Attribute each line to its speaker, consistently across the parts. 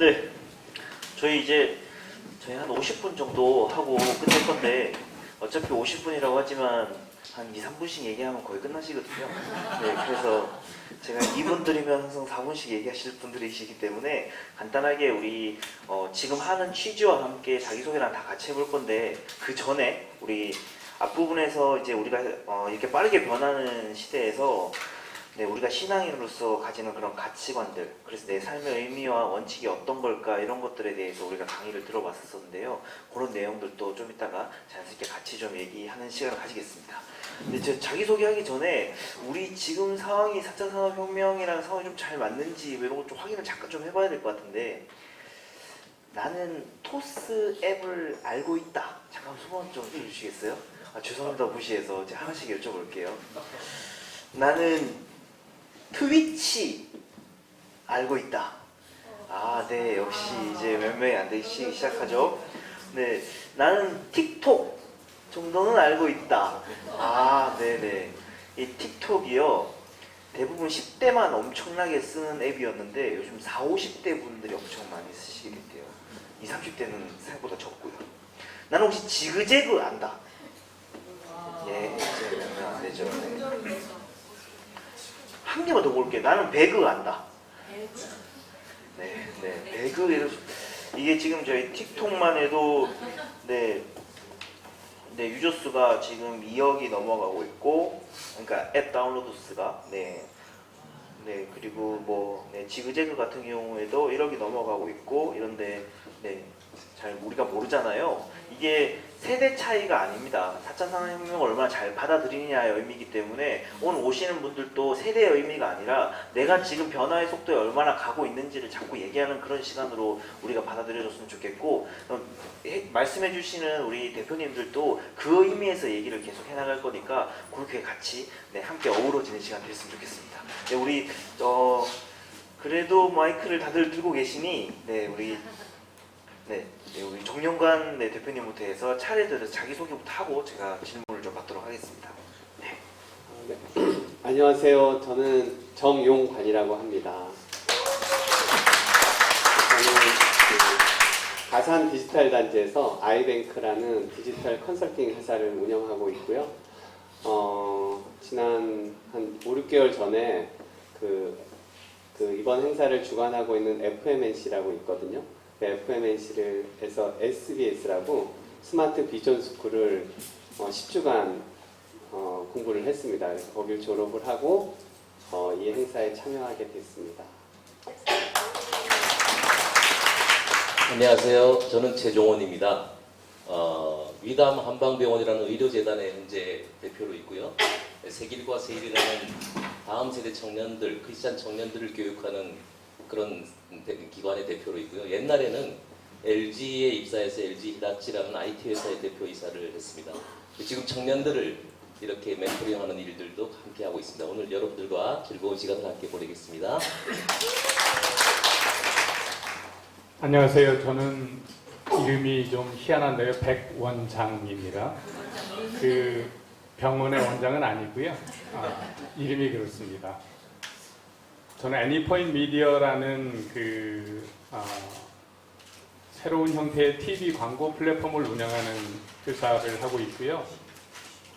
Speaker 1: 네, 저희 한 50분 정도 하고 끝낼 건데 어차피 50분이라고 하지만 한 2, 3분씩 얘기하면 거의 끝나시거든요. 네, 그래서 제가 2분 드리면 항상 4분씩 얘기하실 분들이시기 때문에 간단하게 우리 지금 하는 취지와 함께 자기소개랑 다 같이 해볼 건데 그 전에 우리 앞부분에서 이제 우리가 이렇게 빠르게 변하는 시대에서 네, 우리가 신앙인으로서 가지는 그런 가치관들, 그래서 내 삶의 의미와 원칙이 어떤 걸까 이런 것들에 대해서 우리가 강의를 들어봤었는데요. 그런 내용들도 좀 이따가 자연스럽게 같이 좀 얘기하는 시간을 가지겠습니다. 근데 저 자기소개하기 전에 우리 지금 상황이 4차 산업혁명이라는 상황이 좀 잘 맞는지 이런 것 좀 확인을 잠깐 좀 해봐야 될 것 같은데, 나는 토스 앱을 알고 있다. 잠깐 소원 좀 해주시겠어요? 죄송합니다, 무시해서 제가 하나씩 여쭤볼게요. 나는 트위치 알고 있다. 네, 역시 이제 몇 명이 안 되기 시작하죠. 네, 나는 틱톡 정도는 알고 있다. 네네. 이 틱톡이요, 대부분 10대만 엄청나게 쓰는 앱이었는데 요즘 40, 50대 분들이 엄청 많이 쓰시게 됐대요. 20, 30대는 생각보다 적고요. 나는 혹시 지그재그 안다? 예, 이제 몇 명 안 되죠. 네. 한 개만 더 볼게요. 나는 배그 안다. 네, 배그 이게 지금 저희 틱톡만 해도 네, 유저 수가 지금 2억이 넘어가고 있고, 그러니까 앱 다운로드 수가 그리고 지그재그 같은 경우에도 1억이 넘어가고 있고 이런데 잘 우리가 모르잖아요. 이게 세대 차이가 아닙니다. 4차 산업혁명을 얼마나 잘 받아들이느냐의 의미이기 때문에 오늘 오시는 분들도 세대의 의미가 아니라 내가 지금 변화의 속도에 얼마나 가고 있는지를 자꾸 얘기하는 그런 시간으로 우리가 받아들여줬으면 좋겠고, 말씀해 주시는 우리 대표님들도 그 의미에서 얘기를 계속 해나갈 거니까 그렇게 같이 함께 어우러지는 시간 됐으면 좋겠습니다. 우리 그래도 마이크를 다들 들고 계시니 우리 정영관 대표님부터 해서 차례대로 자기소개부터 하고 제가 질문을 좀 받도록 하겠습니다. 네.
Speaker 2: 안녕하세요. 저는 정용관이라고 합니다. 저는 가산 디지털 단지에서 아이뱅크라는 디지털 컨설팅 회사를 운영하고 있고요. 지난 한 5, 6개월 전에 이번 행사를 주관하고 있는 FMNC라고 있거든요. FMNC를 해서 SBS라고 스마트 비전 스쿨을 10주간 공부를 했습니다. 그래서 거길 졸업을 하고 이 행사에 참여하게 됐습니다.
Speaker 3: 안녕하세요. 저는 최종원입니다. 위담 한방병원이라는 의료재단의 현재 대표로 있고요. 세길과 세일이라는 다음 세대 청년들, 크리스찬 청년들을 교육하는 그런 기관의 대표로 있고요. 옛날에는 LG에 입사해서 LG 히다치라는 IT 회사의 대표이사를 했습니다. 지금 청년들을 이렇게 멘토링하는 일들도 함께 하고 있습니다. 오늘 여러분들과 즐거운 시간을 함께 보내겠습니다.
Speaker 4: 안녕하세요. 저는 이름이 좀 희한한데요. 백원장입니다. 그 병원의 원장은 아니고요. 이름이 그렇습니다. 저는 애니포인트 미디어라는 새로운 형태의 TV 광고 플랫폼을 운영하는 회사를 하고 있고요.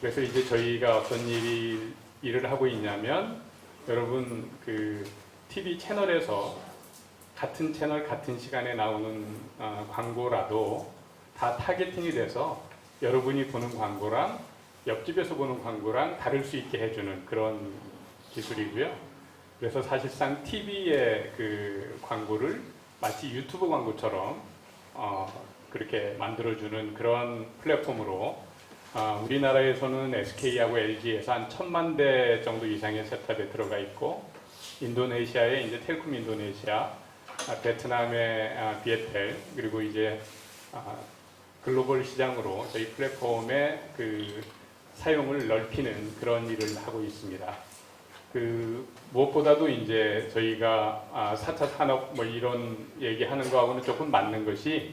Speaker 4: 그래서 이제 저희가 어떤 일을 하고 있냐면, 여러분 TV 채널에서 같은 채널 같은 시간에 나오는 광고라도 다 타겟팅이 돼서 여러분이 보는 광고랑 옆집에서 보는 광고랑 다를 수 있게 해주는 그런 기술이고요. 그래서 사실상 TV의 광고를 마치 유튜브 광고처럼 그렇게 만들어주는 그런 플랫폼으로 우리나라에서는 SK하고 LG에서 한 1000만 대 정도 이상의 세탑에 들어가 있고, 인도네시아에 이제 텔콤 인도네시아, 베트남의 비에텔, 그리고 이제 글로벌 시장으로 저희 플랫폼의 사용을 넓히는 그런 일을 하고 있습니다. 무엇보다도 이제 저희가 4차 산업 이런 얘기하는 거하고는 조금 맞는 것이,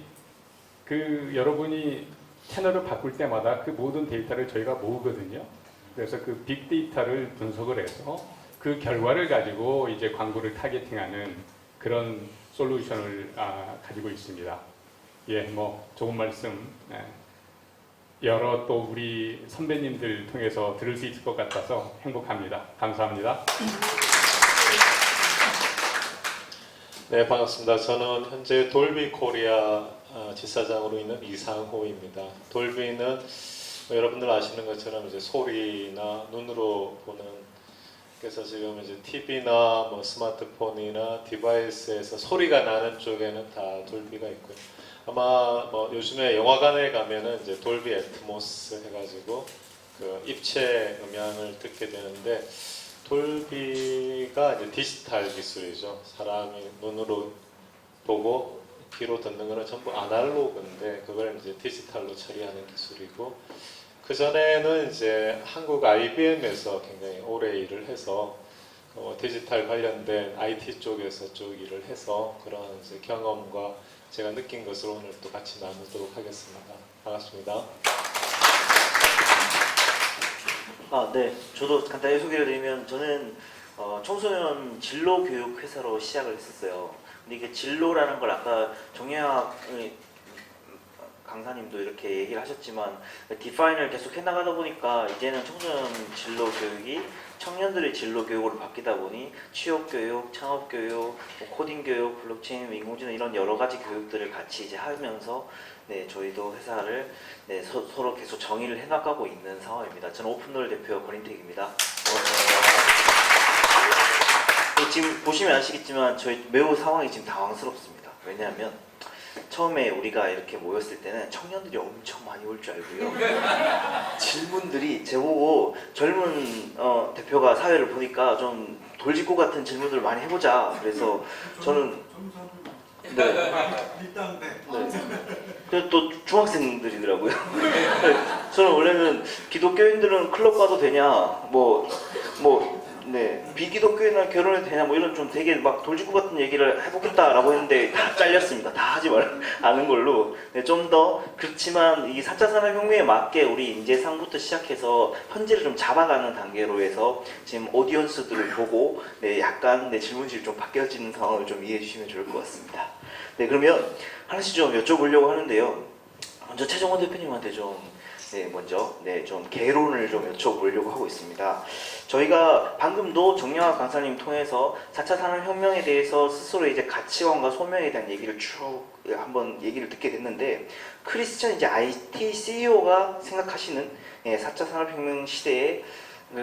Speaker 4: 여러분이 채널을 바꿀 때마다 그 모든 데이터를 저희가 모으거든요. 그래서 그 빅데이터를 분석을 해서 그 결과를 가지고 이제 광고를 타겟팅하는 그런 솔루션을 가지고 있습니다. 예, 뭐 좋은 말씀 여러 또 우리 선배님들 통해서 들을 수 있을 것 같아서 행복합니다. 감사합니다.
Speaker 5: 네, 반갑습니다. 저는 현재 돌비 코리아 지사장으로 있는 이상호입니다. 돌비는 여러분들 아시는 것처럼 이제 소리나 눈으로 보는, 그래서 지금 이제 TV나 뭐 스마트폰이나 디바이스에서 소리가 나는 쪽에는 다 돌비가 있고요. 아마 뭐 요즘에 영화관에 가면은 이제 돌비 애트모스 해가지고 그 입체 음향을 듣게 되는데, 돌비가 이제 디지털 기술이죠. 사람이 눈으로 보고 귀로 듣는 거는 전부 아날로그인데 그걸 이제 디지털로 처리하는 기술이고, 그 전에는 이제 한국 IBM에서 굉장히 오래 일을 해서 디지털 관련된 IT 쪽에서 쭉 일을 해서 그런 이제 경험과 제가 느낀 것을 오늘 또 같이 나누도록 하겠습니다. 반갑습니다.
Speaker 1: 네. 저도 간단히 소개를 드리면 저는 청소년 진로 교육 회사로 시작을 했었어요. 근데 이게 진로라는 걸 아까 정유학 강사님도 이렇게 얘기를 하셨지만 디파인을 계속 해나가다 보니까 이제는 청소년 진로 교육이 청년들의 진로 교육으로 바뀌다 보니 취업 교육, 창업 교육, 코딩 교육, 블록체인, 인공지능 이런 여러 가지 교육들을 같이 이제 하면서 네, 저희도 회사를 네, 서로 계속 정의를 해나가고 있는 상황입니다. 저는 오픈롤 대표 권인택입니다. 지금 보시면 아시겠지만 저희 매우 상황이 지금 당황스럽습니다. 왜냐하면 처음에 우리가 이렇게 모였을 때는 청년들이 엄청 많이 올 줄 알고요. 질문들이 제보고 젊은 대표가 사회를 보니까 좀 돌직구 같은 질문들을 많이 해보자. 그래서 저는 네.
Speaker 6: 일단 네.
Speaker 1: 그래서 또 중학생들이더라고요. 저는 원래는 기독교인들은 클럽 가도 되냐, 네, 비기독교인이랑 결혼해도 되냐, 뭐 이런 좀 되게 막 돌직구 같은 얘기를 해보겠다라고 했는데 다 잘렸습니다. 다 하지 않은 걸로. 네, 좀 더 그렇지만 이 4차 산업혁명에 맞게 우리 인재상부터 시작해서 현재를 좀 잡아가는 단계로 해서 지금 오디언스들을 보고 네, 약간 네, 질문질이 좀 바뀌어지는 상황을 좀 이해해 주시면 좋을 것 같습니다. 네, 그러면 하나씩 좀 여쭤보려고 하는데요. 먼저 최정원 대표님한테 좀 개론을 좀 여쭤보려고 하고 있습니다. 저희가 방금도 정영학 강사님 통해서 4차 산업혁명에 대해서 스스로 이제 가치관과 소명에 대한 얘기를 쭉 한번 얘기를 듣게 됐는데, 크리스천 이제 IT CEO가 생각하시는 4차 산업혁명 시대에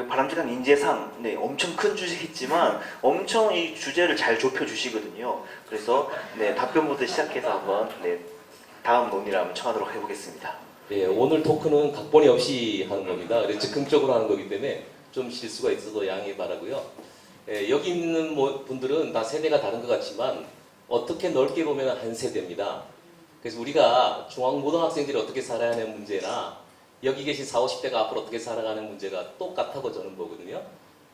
Speaker 1: 바람직한 인재상, 네, 엄청 큰 주제겠지만 엄청 이 주제를 잘 좁혀주시거든요. 그래서 네, 답변부터 시작해서 한번 네, 다음 논의를 한번 청하도록 해보겠습니다.
Speaker 3: 예, 오늘 토크는 각본이 없이 하는 겁니다. 그래서 즉흥적으로 하는 거기 때문에 좀 실수가 있어도 양해 바라고요. 예, 여기 있는 분들은 다 세대가 다른 것 같지만 어떻게 넓게 보면 한 세대입니다. 그래서 우리가 중앙고등학생들이 어떻게 살아야 하는 문제나 여기 계신 40, 50대가 앞으로 어떻게 살아가는 문제가 똑같다고 저는 보거든요.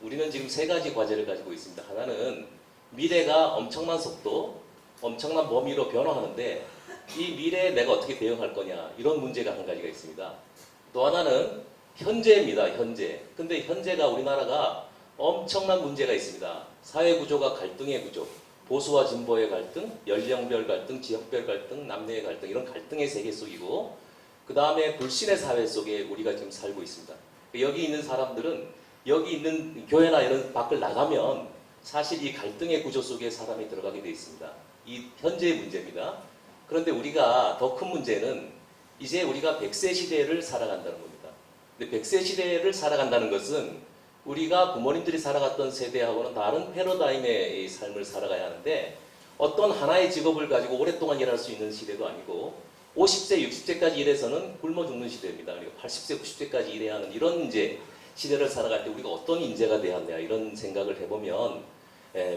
Speaker 3: 우리는 지금 세 가지 과제를 가지고 있습니다. 하나는 미래가 엄청난 속도, 엄청난 범위로 변화하는데 이 미래에 내가 어떻게 대응할 거냐, 이런 문제가 한 가지가 있습니다. 또 하나는 현재입니다. 현재. 근데 현재가 우리나라가 엄청난 문제가 있습니다. 사회 구조가 갈등의 구조, 보수와 진보의 갈등, 연령별 갈등, 지역별 갈등, 남녀의 갈등, 이런 갈등의 세계 속이고, 그 다음에 불신의 사회 속에 우리가 지금 살고 있습니다. 여기 있는 사람들은 여기 있는 교회나 이런 밖을 나가면 사실 이 갈등의 구조 속에 사람이 들어가게 되어 있습니다. 이 현재의 문제입니다. 그런데 우리가 더 큰 문제는 이제 우리가 100세 시대를 살아간다는 겁니다. 근데 100세 시대를 살아간다는 것은 우리가 부모님들이 살아갔던 세대하고는 다른 패러다임의 삶을 살아가야 하는데, 어떤 하나의 직업을 가지고 오랫동안 일할 수 있는 시대도 아니고 50세, 60세까지 일해서는 굶어 죽는 시대입니다. 그리고 80세, 90세까지 일해야 하는 이런 이제 시대를 살아갈 때 우리가 어떤 인재가 돼야 하느냐, 이런 생각을 해보면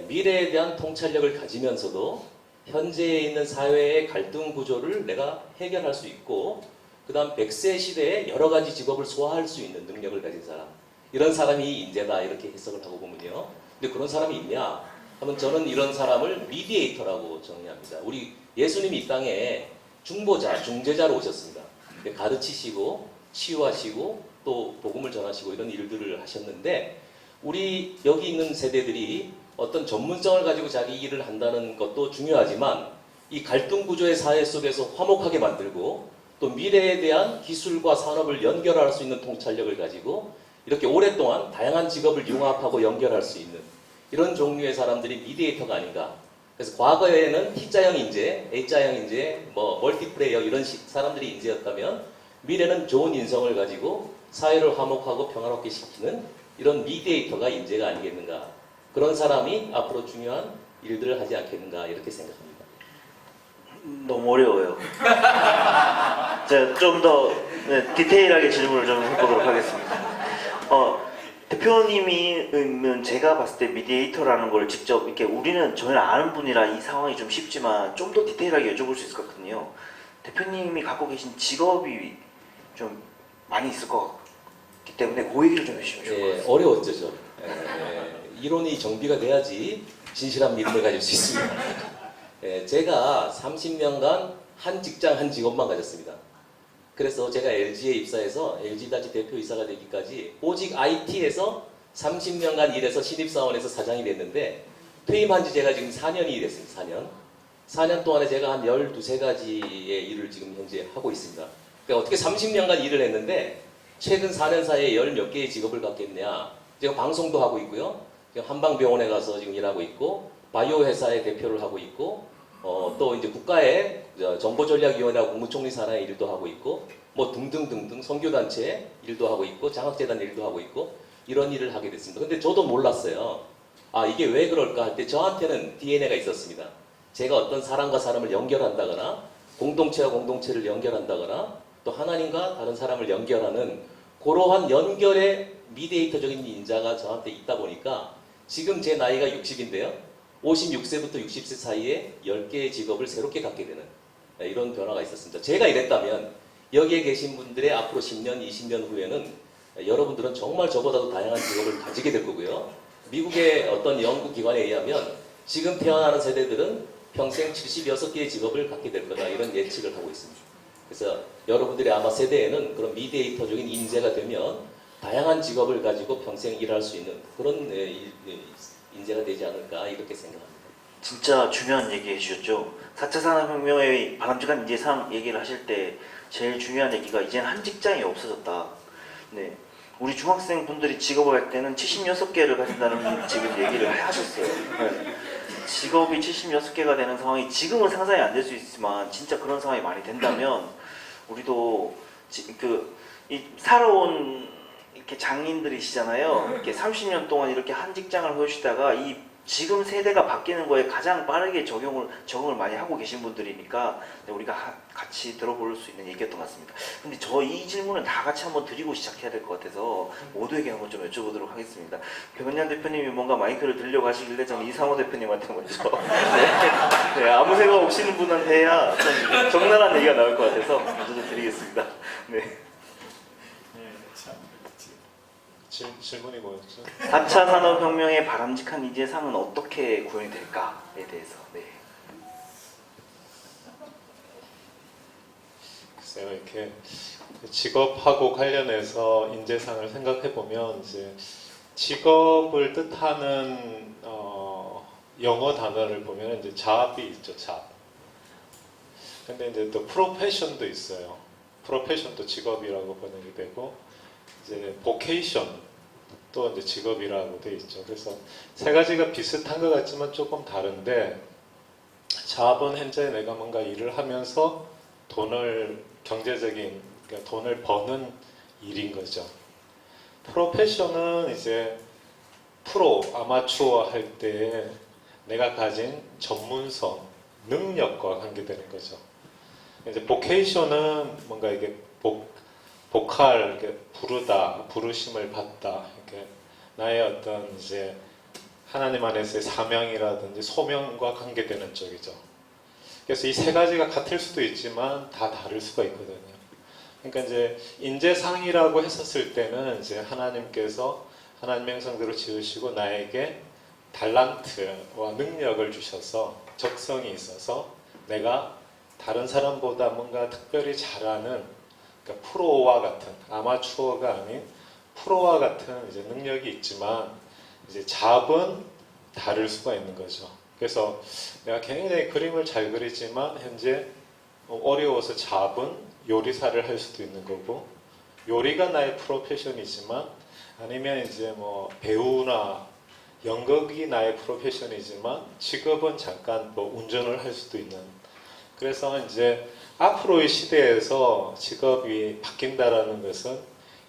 Speaker 3: 미래에 대한 통찰력을 가지면서도 현재에 있는 사회의 갈등 구조를 내가 해결할 수 있고, 그 다음 100세 시대에 여러 가지 직업을 소화할 수 있는 능력을 가진 사람, 이런 사람이 인재다, 이렇게 해석을 하고 보면요. 근데 그런 사람이 있냐 하면 저는 이런 사람을 미디에이터라고 정의합니다. 우리 예수님이 이 땅에 중보자, 중재자로 오셨습니다. 가르치시고 치유하시고 또 복음을 전하시고 이런 일들을 하셨는데, 우리 여기 있는 세대들이 어떤 전문성을 가지고 자기 일을 한다는 것도 중요하지만 이 갈등 구조의 사회 속에서 화목하게 만들고 또 미래에 대한 기술과 산업을 연결할 수 있는 통찰력을 가지고 이렇게 오랫동안 다양한 직업을 융합하고 연결할 수 있는 이런 종류의 사람들이 미디에이터가 아닌가. 그래서 과거에는 T자형 인재, A자형 인재, 뭐 멀티플레이어 이런 사람들이 인재였다면 미래는 좋은 인성을 가지고 사회를 화목하고 평화롭게 시키는 이런 미디에이터가 인재가 아니겠는가. 그런 사람이 앞으로 중요한 일들을 하지 않겠는가 이렇게 생각합니다.
Speaker 1: 너무 어려워요. 제가 좀 더 디테일하게 질문을 좀 해보도록 하겠습니다. 대표님은 제가 봤을 때 미디에이터라는 걸 직접 이렇게 우리는 전혀 아는 분이라 이 상황이 좀 쉽지만 좀 더 디테일하게 여쭤볼 수 있을 것 같거든요. 대표님이 갖고 계신 직업이 좀 많이 있을 것 같기 때문에 그 얘기를 좀 해주시면 좋을 것 같습니다.
Speaker 3: 어려웠죠, 좀. 이론이 정비가 돼야지 진실한 믿음을 가질 수 있습니다. 제가 30년간 한 직장, 한 직업만 가졌습니다. 그래서 제가 LG에 입사해서 LG다지 대표이사가 되기까지 오직 IT에서 30년간 일해서 신입사원에서 사장이 됐는데 퇴임한 지 제가 지금 4년이 됐습니다. 4년. 4년 동안에 제가 한 12가지의 일을 지금 현재 하고 있습니다. 그러니까 어떻게 30년간 일을 했는데 최근 4년 사이에 10몇 개의 직업을 갖겠냐. 제가 방송도 하고 있고요. 한방병원에 가서 지금 일하고 있고 바이오 회사의 대표를 하고 있고 또 이제 국가의 정보전략위원회와 국무총리 산하의 일도 하고 있고 뭐 등등등등 선교단체 일도 하고 있고 장학재단 일도 하고 있고 이런 일을 하게 됐습니다. 근데 저도 몰랐어요. 아 이게 왜 그럴까 할 때 저한테는 DNA가 있었습니다. 제가 어떤 사람과 사람을 연결한다거나 공동체와 공동체를 연결한다거나 또 하나님과 다른 사람을 연결하는 그러한 연결의 미디에이터적인 인자가 저한테 있다 보니까 지금 제 나이가 60인데요. 56세부터 60세 사이에 10개의 직업을 새롭게 갖게 되는 이런 변화가 있었습니다. 제가 이랬다면 여기에 계신 분들의 앞으로 10년, 20년 후에는 여러분들은 정말 저보다도 다양한 직업을 가지게 될 거고요. 미국의 어떤 연구기관에 의하면 지금 태어나는 세대들은 평생 76개의 직업을 갖게 될 거다 이런 예측을 하고 있습니다. 그래서 여러분들의 아마 세대에는 그런 미디에이터적인 인재가 되면 다양한 직업을 가지고 평생 일할 수 있는 그런 인재가 되지 않을까 이렇게 생각합니다.
Speaker 1: 진짜 중요한 얘기 해주셨죠. 4차 산업혁명의 바람직한 인재상 얘기를 하실 때 제일 중요한 얘기가 이제는 한 직장이 없어졌다. 네. 우리 중학생 분들이 직업을 할 때는 76개를 가진다는 지금 얘기를 하셨어요. 네. 직업이 76개가 되는 상황이 지금은 상상이 안 될 수 있지만 진짜 그런 상황이 많이 된다면 우리도 이 살아온 이렇게 장인들이시잖아요. 이렇게 30년 동안 이렇게 한 직장을 해오시다가 이 지금 세대가 바뀌는 거에 가장 빠르게 적응을 많이 하고 계신 분들이니까 우리가 같이 들어볼 수 있는 얘기였던 것 같습니다. 근데 저 이 질문은 다 같이 한번 드리고 시작해야 될 것 같아서 모두에게 한번 좀 여쭤보도록 하겠습니다. 변현양 대표님이 뭔가 마이크를 들려고 하시길래 저는 이상호 대표님한테 먼저 네, 아무 생각 없이는 분한테 해야 좀 적나라한 얘기가 나올 것 같아서 먼저 좀 드리겠습니다. 네.
Speaker 5: 질문이 뭐였죠?
Speaker 1: 4차 산업혁명의 바람직한 인재상은 어떻게 구현이 될까에 대해서. 네.
Speaker 5: 글쎄요, 이렇게 직업하고 관련해서 인재상을 생각해 보면 이제 직업을 뜻하는 영어 단어를 보면 이제 잡이 있죠, 잡. 근데 이제 또 프로페션도 있어요. 프로페션도 직업이라고 번역이 되고 이제 보케이션 또 이제 직업이라고 돼 있죠. 그래서 세 가지가 비슷한 것 같지만 조금 다른데 잡은 현재 내가 뭔가 일을 하면서 경제적인 그러니까 돈을 버는 일인 거죠. 프로페션은 이제 아마추어 할 때 내가 가진 전문성, 능력과 관계되는 거죠. 이제 보케이션은 뭔가 이게 보컬, 이렇게 부르심을 받다, 이렇게 나의 어떤 이제 하나님 안에서의 사명이라든지 소명과 관계되는 쪽이죠. 그래서 이 세 가지가 같을 수도 있지만 다 다를 수가 있거든요. 그러니까 이제 인재상이라고 했었을 때는 이제 하나님께서 하나님의 형상대로 지으시고 나에게 달란트와 능력을 주셔서 적성이 있어서 내가 다른 사람보다 뭔가 특별히 잘하는 그러니까 프로와 같은 아마추어가 아닌 프로와 같은 이제 능력이 있지만 이제 잡은 다를 수가 있는 거죠. 그래서 내가 굉장히 그림을 잘 그리지만 현재 어려워서 잡은 요리사를 할 수도 있는 거고, 요리가 나의 프로페션이지만 아니면 이제 뭐 배우나 연극이 나의 프로페션이지만 직업은 잠깐 뭐 운전을 할 수도 있는. 그래서 이제 앞으로의 시대에서 직업이 바뀐다라는 것은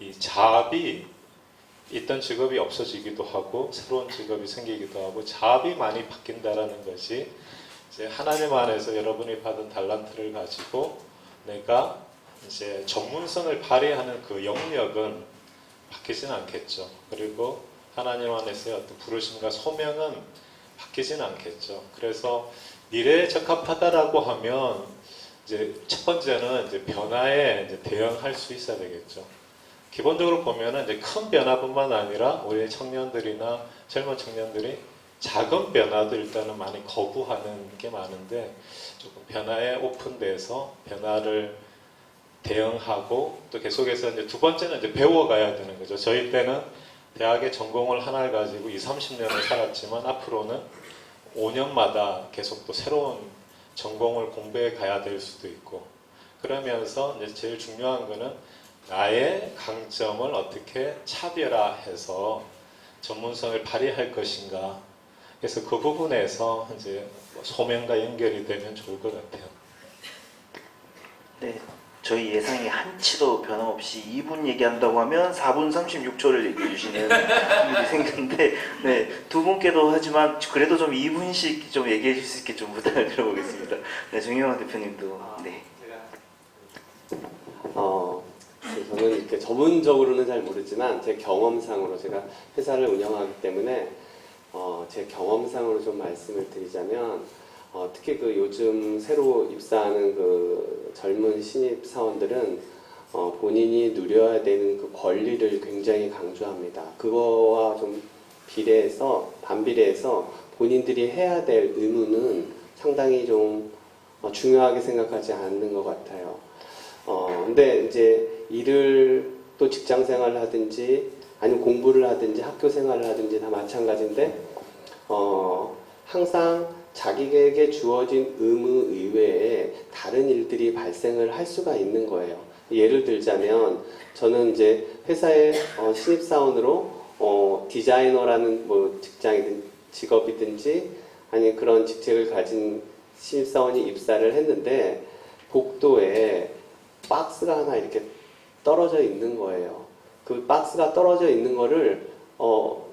Speaker 5: 이 잡이 있던 직업이 없어지기도 하고 새로운 직업이 생기기도 하고 잡이 많이 바뀐다라는 것이 이제 하나님 안에서 여러분이 받은 달란트를 가지고 내가 이제 전문성을 발휘하는 그 영역은 바뀌진 않겠죠. 그리고 하나님 안에서의 어떤 부르심과 소명은 바뀌진 않겠죠. 그래서 미래에 적합하다라고 하면 이제 첫 번째는 이제 변화에 이제 대응할 수 있어야 되겠죠. 기본적으로 보면은 이제 큰 변화뿐만 아니라 우리 청년들이나 젊은 청년들이 작은 변화도 일단은 많이 거부하는 게 많은데, 조금 변화에 오픈돼서 변화를 대응하고 또 계속해서 이제 두 번째는 이제 배워가야 되는 거죠. 저희 때는 대학의 전공을 하나를 가지고 20-30년을 살았지만 앞으로는 5년마다 계속 또 새로운 전공을 공부해 가야 될 수도 있고, 그러면서 이제 제일 중요한 거는 나의 강점을 어떻게 차별화해서 전문성을 발휘할 것인가. 그래서 그 부분에서 이제 소명과 연결이 되면 좋을 것 같아요.
Speaker 1: 네, 저희 예상이 한치도 변함없이 2분 얘기한다고 하면 4분 36초를 얘기해 주시는 일이 생겼는데, 네, 두 분께도 하지만 그래도 좀 2분씩 좀 얘기해 주실 수 있게 좀 부탁을 드려보겠습니다. 네, 정영환 대표님도. 네.
Speaker 2: 저는 이렇게 전문적으로는 잘 모르지만 제 경험상으로, 제가 회사를 운영하기 때문에 제 경험상으로 좀 말씀을 드리자면, 특히 그 요즘 새로 입사하는 그 젊은 신입 사원들은 본인이 누려야 되는 그 권리를 굉장히 강조합니다. 그거와 좀 반비례해서 본인들이 해야 될 의무는 상당히 좀 중요하게 생각하지 않는 것 같아요. 근데 이제 일을 또 직장 생활을 하든지 아니면 공부를 하든지 학교 생활을 하든지 다 마찬가지인데, 항상 자기에게 주어진 의무 이외에 다른 일들이 발생을 할 수가 있는 거예요. 예를 들자면 저는 이제 회사의 신입사원으로 디자이너라는 뭐 직업이든지 아니 그런 직책을 가진 신입사원이 입사를 했는데, 복도에 박스가 하나 이렇게 떨어져 있는 거예요. 그 박스가 떨어져 있는 거를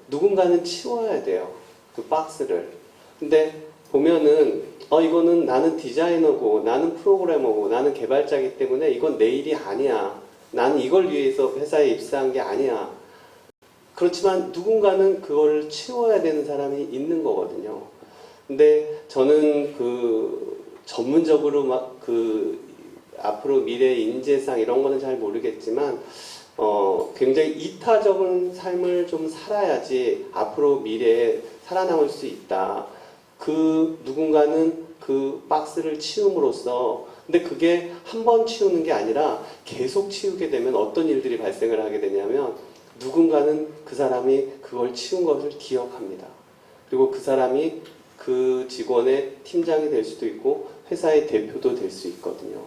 Speaker 2: 누군가는 치워야 돼요. 그 박스를. 근데 보면은 이거는 나는 디자이너고 나는 프로그래머고 나는 개발자이기 때문에 이건 내 일이 아니야. 나는 이걸 위해서 회사에 입사한 게 아니야. 그렇지만 누군가는 그걸 치워야 되는 사람이 있는 거거든요. 근데 저는 그 전문적으로 막 앞으로 미래 인재상 이런 거는 잘 모르겠지만 굉장히 이타적인 삶을 좀 살아야지 앞으로 미래에 살아남을 수 있다. 그 누군가는 그 박스를 치움으로써, 근데 그게 한 번 치우는 게 아니라 계속 치우게 되면 어떤 일들이 발생을 하게 되냐면, 누군가는 그 사람이 그걸 치운 것을 기억합니다. 그리고 그 사람이 그 직원의 팀장이 될 수도 있고 회사의 대표도 될 수 있거든요.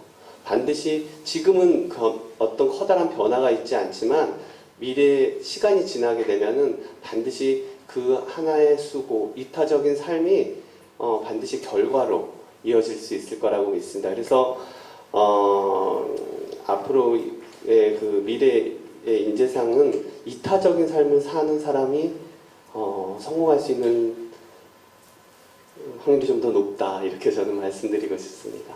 Speaker 2: 반드시 지금은 어떤 커다란 변화가 있지 않지만 미래 시간이 지나게 되면은 반드시 그 하나의 수고, 이타적인 삶이 반드시 결과로 이어질 수 있을 거라고 믿습니다. 그래서 앞으로의 그 미래의 인재상은 이타적인 삶을 사는 사람이 성공할 수 있는 확률이 좀 더 높다, 이렇게 저는 말씀드리고 싶습니다.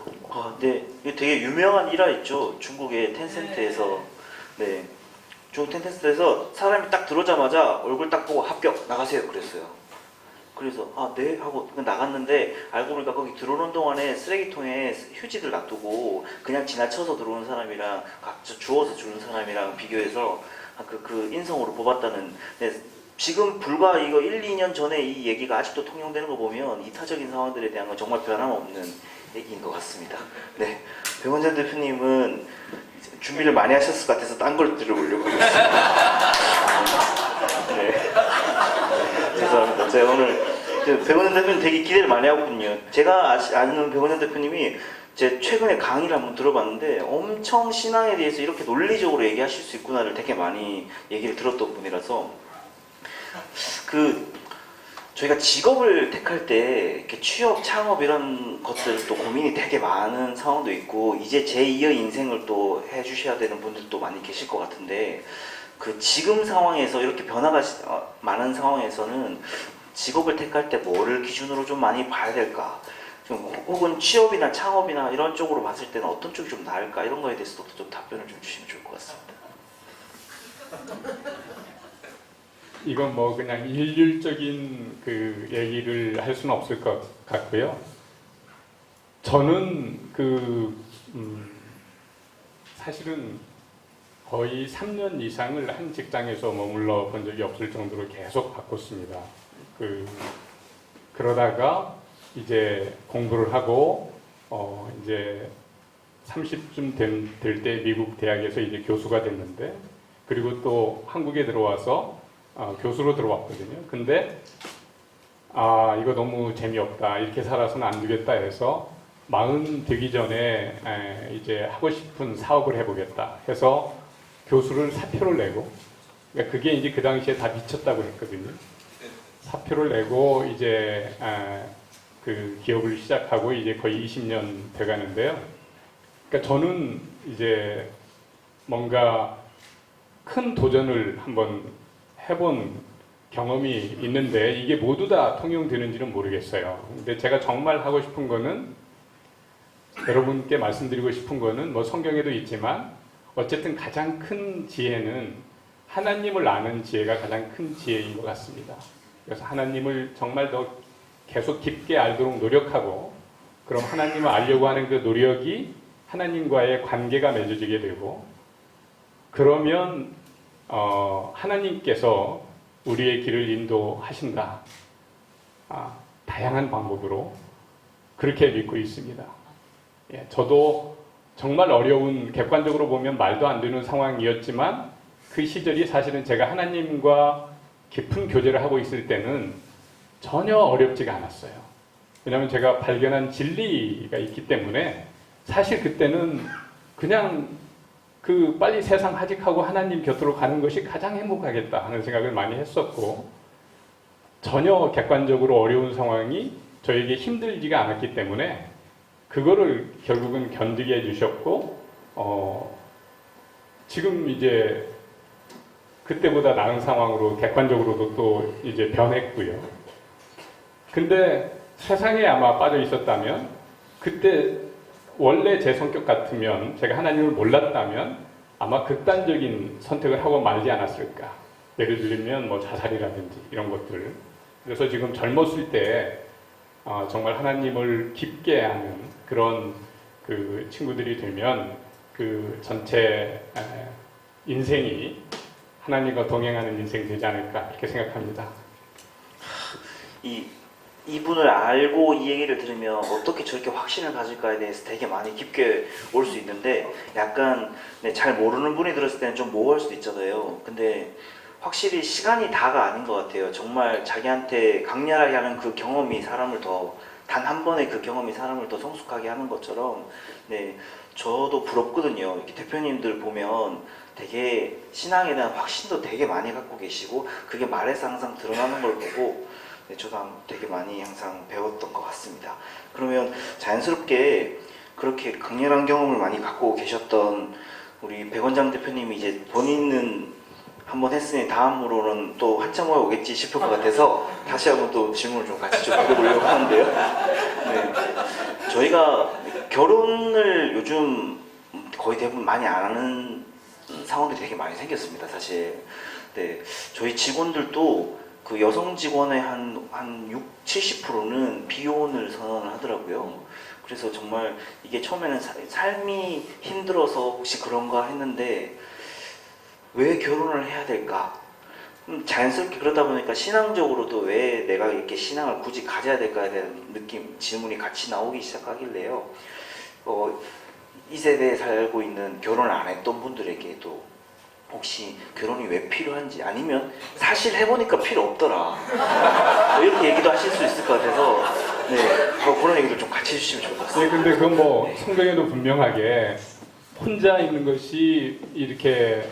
Speaker 1: 네, 이게 되게 유명한 일화 있죠. 중국의 텐센트에서. 네, 중국 텐센트에서 사람이 딱 들어오자마자 얼굴 딱 보고 합격 나가세요 그랬어요. 그래서 네 하고 나갔는데, 알고 보니까 거기 들어오는 동안에 쓰레기통에 휴지들 놔두고 그냥 지나쳐서 들어오는 사람이랑 각자 주워서 주는 사람이랑 비교해서 그 인성으로 뽑았다는. 네, 지금 불과 이거 1-2년 전에 이 얘기가 아직도 통용되는 거 보면 이타적인 상황들에 대한 건 정말 변함없는 얘기인 것 같습니다. 네, 백원장 대표님은 준비를 많이 하셨을 것 같아서 딴 걸 들어보려고 하겠습니다. 네. 죄송합니다. 제가 오늘 백원현 대표님 되게 기대를 많이 하거든요. 제가 아는 백원현 대표님이 제 최근에 강의를 한번 들어봤는데 엄청 신앙에 대해서 이렇게 논리적으로 얘기하실 수 있구나를 되게 많이 얘기를 들었던 분이라서 저희가 직업을 택할 때 이렇게 취업, 창업 이런 것들도 고민이 되게 많은 상황도 있고 이제 제2의 인생을 또 해주셔야 되는 분들도 많이 계실 것 같은데 지금 상황에서 이렇게 변화가 많은 상황에서는 직업을 택할 때 뭐를 기준으로 좀 많이 봐야 될까? 혹은 취업이나 창업이나 이런 쪽으로 봤을 때는 어떤 쪽이 좀 나을까? 이런 거에 대해서도 좀 답변을 좀 주시면 좋을 것 같습니다.
Speaker 4: 이건 뭐 그냥 일률적인 그 얘기를 할 수는 없을 것 같고요. 저는 사실은 거의 3년 이상을 한 직장에서 머물러 본 적이 없을 정도로 계속 바꿨습니다. 그러다가 이제 공부를 하고 이제 30쯤 될 때 미국 대학에서 이제 교수가 됐는데 그리고 또 한국에 들어와서 교수로 들어왔거든요. 근데 이거 너무 재미없다. 이렇게 살아서는 안 되겠다 해서 40 되기 전에 이제 하고 싶은 사업을 해보겠다 해서 교수를 사표를 내고 그러니까 그게 이제 그 당시에 다 미쳤다고 했거든요. 사표를 내고 이제 그 기업을 시작하고 이제 거의 20년 돼가는데요. 그러니까 저는 이제 뭔가 큰 도전을 한번 해본 경험이 있는데 이게 모두 다 통용되는지는 모르겠어요. 근데 제가 정말 하고 싶은 거는 여러분께 말씀드리고 싶은 거는 뭐 성경에도 있지만 어쨌든 가장 큰 지혜는 하나님을 아는 지혜가 가장 큰 지혜인 것 같습니다. 그래서 하나님을 정말 더 계속 깊게 알도록 노력하고 그럼 하나님을 알려고 하는 그 노력이 하나님과의 관계가 맺어지게 되고 그러면 하나님께서 우리의 길을 인도하신다. 다양한 방법으로 그렇게 믿고 있습니다. 예, 저도 정말 어려운 객관적으로 보면 말도 안 되는 상황이었지만 그 시절이 사실은 제가 하나님과 깊은 교제를 하고 있을 때는 전혀 어렵지가 않았어요. 왜냐하면 제가 발견한 진리가 있기 때문에 사실 그때는 그냥 빨리 세상 하직하고 하나님 곁으로 가는 것이 가장 행복하겠다 하는 생각을 많이 했었고 전혀 객관적으로 어려운 상황이 저에게 힘들지가 않았기 때문에 그거를 결국은 견디게 해주셨고 지금 이제 그때보다 나은 상황으로 객관적으로도 또 이제 변했고요. 근데 세상에 아마 빠져 있었다면 그때 원래 제 성격 같으면 제가 하나님을 몰랐다면 아마 극단적인 선택을 하고 말지 않았을까. 예를 들면 뭐 자살이라든지 이런 것들. 그래서 지금 젊었을 때 정말 하나님을 깊게 아는 그런 그 친구들이 되면 그 전체 인생이 하나님과 동행하는 인생이 되지 않을까 이렇게 생각합니다.
Speaker 1: 이분을 알고 이 얘기를 들으면 어떻게 저렇게 확신을 가질까에 대해서 되게 많이 깊게 올 수 있는데 약간 잘 모르는 분이 들었을 때는 좀 모호할 수도 있잖아요. 근데 확실히 시간이 다가 아닌 것 같아요. 정말 자기한테 강렬하게 하는 그 경험이 사람을 더 단 한 번의 그 경험이 사람을 더 성숙하게 하는 것처럼 저도 부럽거든요. 이렇게 대표님들 보면 되게 신앙에 대한 확신도 되게 많이 갖고 계시고 그게 말에서 항상 드러나는 걸 보고 저도 되게 많이 항상 배웠던 것 같습니다. 그러면 자연스럽게 그렇게 강렬한 경험을 많이 갖고 계셨던 우리 백원장 대표님이 이제 본인은 한번 했으니 다음으로는 또 한참 후에 오겠지 싶을 것 같아서 다시 한번 또 질문을 좀 같이 좀 드려보려고 하는데요. 저희가 결혼을 요즘 거의 대부분 많이 안 하는 상황들이 되게 많이 생겼습니다, 사실. 저희 직원들도 그 여성 직원의 한 70%는 비혼을 선언을 하더라고요. 그래서 정말 이게 처음에는 삶이 힘들어서 혹시 그런가 했는데 왜 결혼을 해야 될까? 자연스럽게 그러다 보니까 신앙적으로도 왜 내가 이렇게 신앙을 굳이 가져야 될까에 대한 질문이 같이 나오기 시작하길래요. 이 세대에 살고 있는 결혼을 안 했던 분들에게도 혹시 결혼이 왜 필요한지 아니면 사실 해보니까 필요 없더라 뭐 이렇게 얘기도 하실 수 있을 것 같아서 그런 얘기도 좀 같이 해주시면 좋을 것 같습니다.
Speaker 4: 네, 근데 그건 뭐 성경에도 분명하게 혼자 있는 것이 이렇게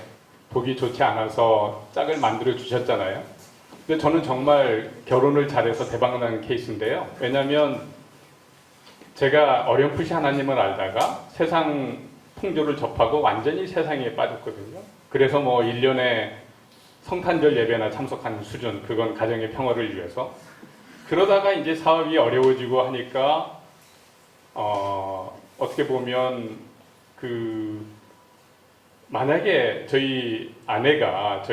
Speaker 4: 보기 좋지 않아서 짝을 만들어 주셨잖아요. 근데 저는 정말 결혼을 잘해서 대박난 케이스인데요. 왜냐하면 제가 어렴풋이 하나님을 알다가 세상 풍조를 접하고 완전히 세상에 빠졌거든요. 그래서 뭐 1년에 성탄절 예배나 참석하는 수준, 그건 가정의 평화를 위해서. 그러다가 이제 사업이 어려워지고 하니까 어떻게 보면 만약에 저희 아내가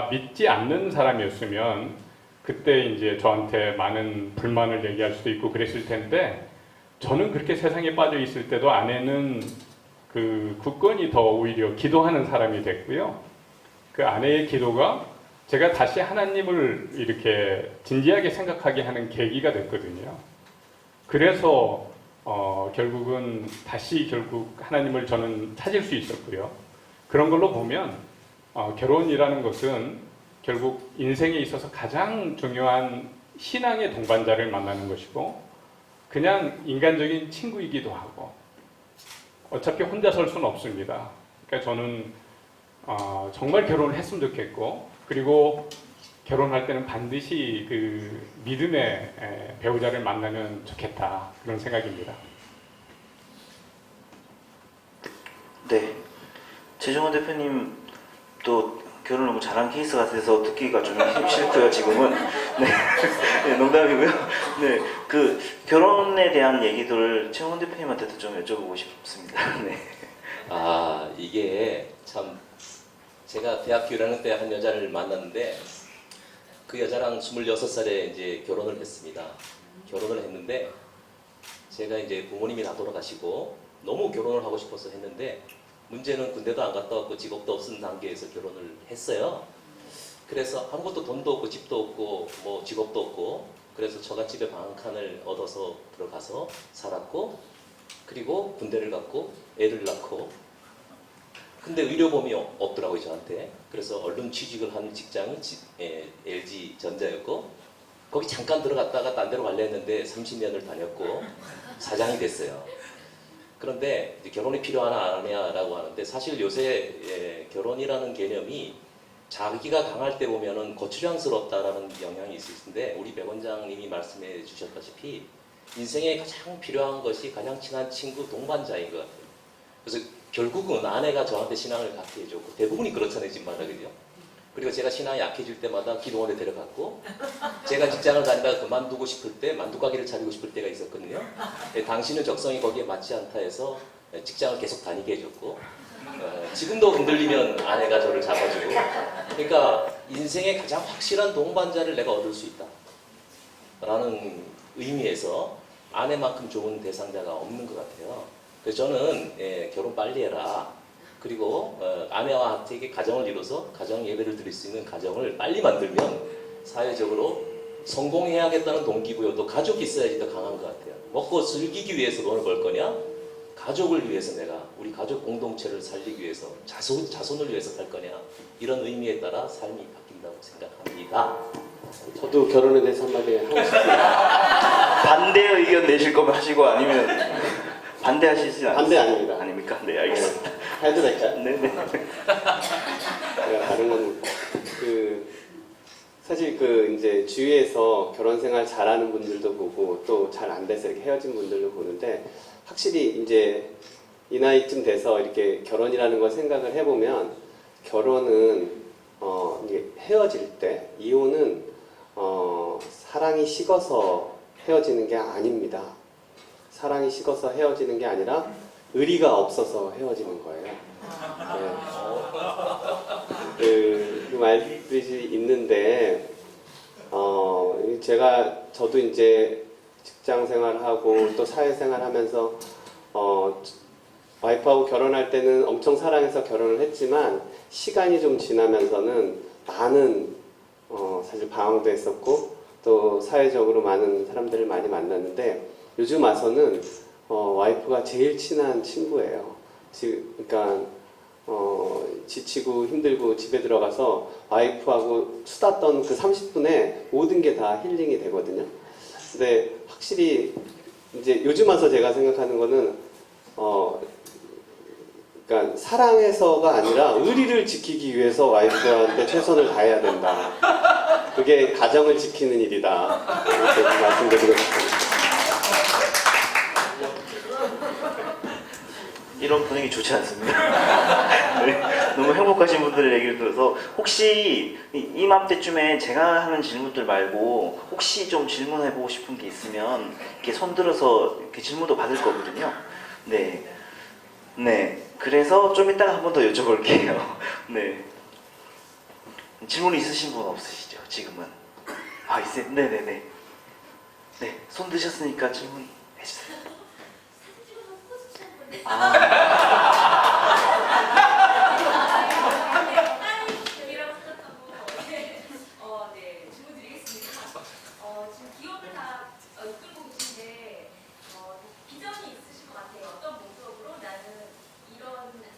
Speaker 4: 믿지 않는 사람이었으면 그때 이제 저한테 많은 불만을 얘기할 수도 있고 그랬을 텐데, 저는 그렇게 세상에 빠져 있을 때도 아내는 굳건히 더 오히려 기도하는 사람이 됐고요. 그 아내의 기도가 제가 다시 하나님을 이렇게 진지하게 생각하게 하는 계기가 됐거든요. 그래서 결국은 다시 결국 하나님을 저는 찾을 수 있었고요. 그런 걸로 보면 결혼이라는 것은 결국 인생에 있어서 가장 중요한 신앙의 동반자를 만나는 것이고, 그냥 인간적인 친구이기도 하고, 어차피 혼자 설 수는 없습니다. 그러니까 저는 정말 결혼을 했으면 좋겠고, 그리고 결혼할 때는 반드시 그 믿음의 배우자를 만나면 좋겠다, 그런 생각입니다.
Speaker 1: 네, 최종원 대표님 또 결혼 너무 잘한 케이스 같아서 듣기가 좀 싫고요, 지금은. 네, 농담이고요. 네, 그 결혼에 대한 얘기들을 최종원 대표님한테도 좀 여쭤보고 싶습니다. 네.
Speaker 3: 이게 참, 제가 대학교 1학년 때 한 여자를 만났는데, 그 여자랑 26살에 이제 결혼을 했습니다. 결혼을 했는데, 제가 이제 부모님이 다 돌아가시고 너무 결혼을 하고 싶어서 했는데, 문제는 군대도 안 갔다 왔고 직업도 없은 단계에서 결혼을 했어요. 그래서 아무것도 돈도 없고 집도 없고 뭐 직업도 없고, 그래서 처갓집에 방 한 칸을 얻어서 들어가서 살았고, 그리고 군대를 갔고 애를 낳고, 근데 의료보험이 없더라고요, 저한테. 그래서 얼른 취직을 한 직장이 LG전자였고, 거기 잠깐 들어갔다가 딴 데로 갈려 했는데 30년을 다녔고 사장이 됐어요. 그런데 결혼이 필요하나 안 하냐라고 하는데, 사실 요새 결혼이라는 개념이 자기가 강할 때 보면은 거추장스럽다라는 영향이 있을 텐데, 우리 백 원장님이 말씀해 주셨다시피 인생에 가장 필요한 것이 가장 친한 친구, 동반자인 것 같아요. 그래서 결국은 아내가 저한테 신앙을 갖게 해줬고, 대부분이 그렇잖아요, 집마다, 그죠? 그리고 제가 신앙이 약해질 때마다 기도원에 데려갔고, 제가 직장을 다니다가 그만두고 싶을 때 만두가게를 차리고 싶을 때가 있었거든요. 당신은 적성이 거기에 맞지 않다 해서 직장을 계속 다니게 해줬고, 지금도 흔들리면 아내가 저를 잡아주고, 그러니까 인생의 가장 확실한 동반자를 내가 얻을 수 있다 라는 의미에서 아내만큼 좋은 대상자가 없는 것 같아요. 그래서 저는 결혼 빨리 해라, 그리고 아내와 되게 가정을 이뤄서 가정 예배를 드릴 수 있는 가정을 빨리 만들면 사회적으로 성공해야겠다는 동기부여도 가족이 있어야지 더 강한 것 같아요. 먹고 즐기기 위해서 돈을 벌 거냐, 가족을 위해서 내가 우리 가족 공동체를 살리기 위해서 자손을 위해서 살 거냐, 이런 의미에 따라 삶이 바뀐다고 생각합니다.
Speaker 2: 저도 결혼에 대해서 한마디 하고 싶습니다.
Speaker 1: 반대 의견 내실 거면 하시고, 아니면 반대하시지 않습니까?
Speaker 2: 반대 아닙니다.
Speaker 1: 아닙니까? 네, 알겠습니다.
Speaker 2: 해도 될까요?
Speaker 1: 네네.
Speaker 2: 제가 다른 건 사실 이제 주위에서 결혼 생활 잘하는 분들도 보고 또 잘 안 돼서 이렇게 헤어진 분들도 보는데, 확실히 이제 이 나이쯤 돼서 이렇게 결혼이라는 걸 생각을 해보면, 결혼은 이게 헤어질 때, 이혼은 사랑이 식어서 헤어지는 게 아닙니다. 사랑이 식어서 헤어지는 게 아니라 의리가 없어서 헤어지는 거예요. 네. 그 말들이 있는데, 저도 이제 직장 생활하고 또 사회생활 하면서 와이프하고 결혼할 때는 엄청 사랑해서 결혼을 했지만, 시간이 좀 지나면서는 많은 사실 방황도 했었고 또 사회적으로 많은 사람들을 많이 만났는데, 요즘 와서는 와이프가 제일 친한 친구예요. 그러니까 지치고 힘들고 집에 들어가서 와이프하고 수다 떤 그 30분에 모든 게 다 힐링이 되거든요. 근데 확실히 이제 요즘 와서 제가 생각하는 거는 그러니까 사랑해서가 아니라 의리를 지키기 위해서 와이프한테 최선을 다해야 된다. 그게 가정을 지키는 일이다. 이렇게 말씀드리고 싶습니다.
Speaker 1: 이런 분위기 좋지 않습니다. 네, 너무 행복하신 분들의 얘기를 들어서 혹시 이맘때쯤에 제가 하는 질문들 말고 혹시 좀 질문해보고 싶은 게 있으면 이렇게 손 들어서 이렇게 질문도 받을 거거든요. 네, 네. 그래서 좀 이따가 한 번 더 여쭤볼게요. 네. 질문 있으신 분 없으시죠? 지금은? 아, 있어요? 네네네. 네, 손 드셨으니까 질문 해주세요.
Speaker 6: 질문 드리겠습니다. 지금 기업을 다 이끌고 계신데 비전이 있으실 것 같아요. 어떤 목적으로 나는 이런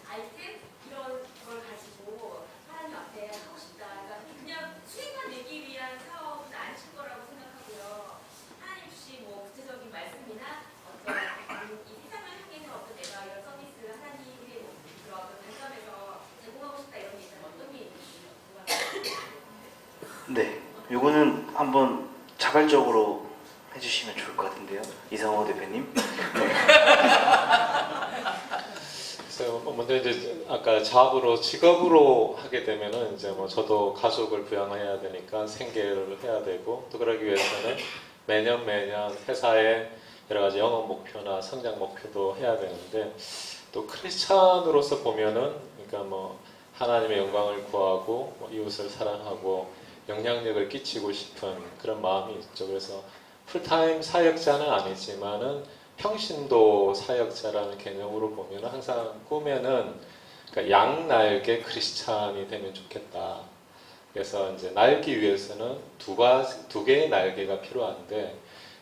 Speaker 6: 아이템, 이런 걸 가지고 하나님 앞에 하고 싶다. 그러니까 그냥 수익만 내기 위한 사업은 아니실 거라고 생각하고요. 하나님 주신 뭐 구체적인 말씀이나 어떤 이 세상을 향해서 어떤 내가 이런 서비스를 하나님의 그런 관점에서 제공하고 싶다 이런 게 있다면 어떤 게 있는지 궁금합니다.
Speaker 1: 네, 요거는 한번 자발적으로 해주시면 좋을 것 같은데요, 이상호 대표님. 네.
Speaker 5: 그래서 먼저 이제 아까 잡으로 직업으로 하게 되면은 이제 뭐 저도 가족을 부양해야 되니까 생계를 해야 되고 또 그러기 위해서는 매년 회사의 여러 가지 영업 목표나 성장 목표도 해야 되는데 또 크리스찬으로서 보면은 그러니까 뭐 하나님의 영광을 구하고 뭐 이웃을 사랑하고 영향력을 끼치고 싶은 그런 마음이 있죠. 그래서 풀타임 사역자는 아니지만은 평신도 사역자라는 개념으로 보면 항상 꾸며는 그러니까 양날개 크리스찬이 되면 좋겠다. 그래서 이제 날기 위해서는 두 개의 날개가 필요한데,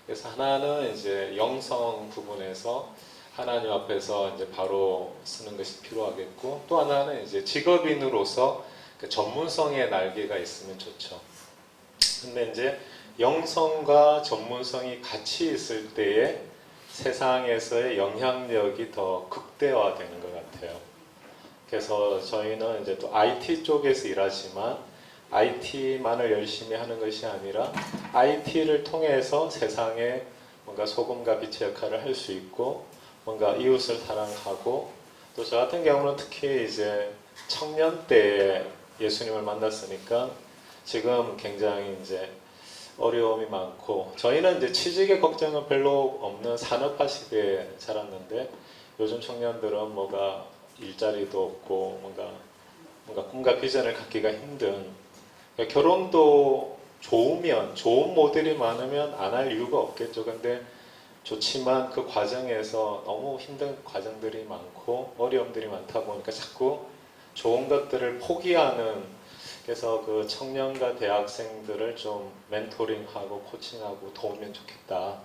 Speaker 5: 그래서 하나는 이제 영성 부분에서 하나님 앞에서 이제 바로 쓰는 것이 필요하겠고, 또 하나는 이제 직업인으로서 그 전문성의 날개가 있으면 좋죠. 근데 이제 영성과 전문성이 같이 있을 때에 세상에서의 영향력이 더 극대화되는 것 같아요. 그래서 저희는 이제 또 IT 쪽에서 일하지만 IT만을 열심히 하는 것이 아니라 IT를 통해서 세상에 뭔가 소금과 빛의 역할을 할 수 있고 뭔가 이웃을 사랑하고 또 저 같은 경우는 특히 이제 청년 때에 예수님을 만났으니까 지금 굉장히 이제 어려움이 많고 저희는 이제 취직의 걱정은 별로 없는 산업화 시대에 자랐는데 요즘 청년들은 뭐가 일자리도 없고 뭔가 꿈과 비전을 갖기가 힘든 그러니까 결혼도 좋으면 좋은 모델이 많으면 안 할 이유가 없겠죠. 근데 좋지만 그 과정에서 너무 힘든 과정들이 많고 어려움들이 많다 보니까 자꾸 좋은 것들을 포기하는 그래서 그 청년과 대학생들을 좀 멘토링하고 코칭하고 도우면 좋겠다.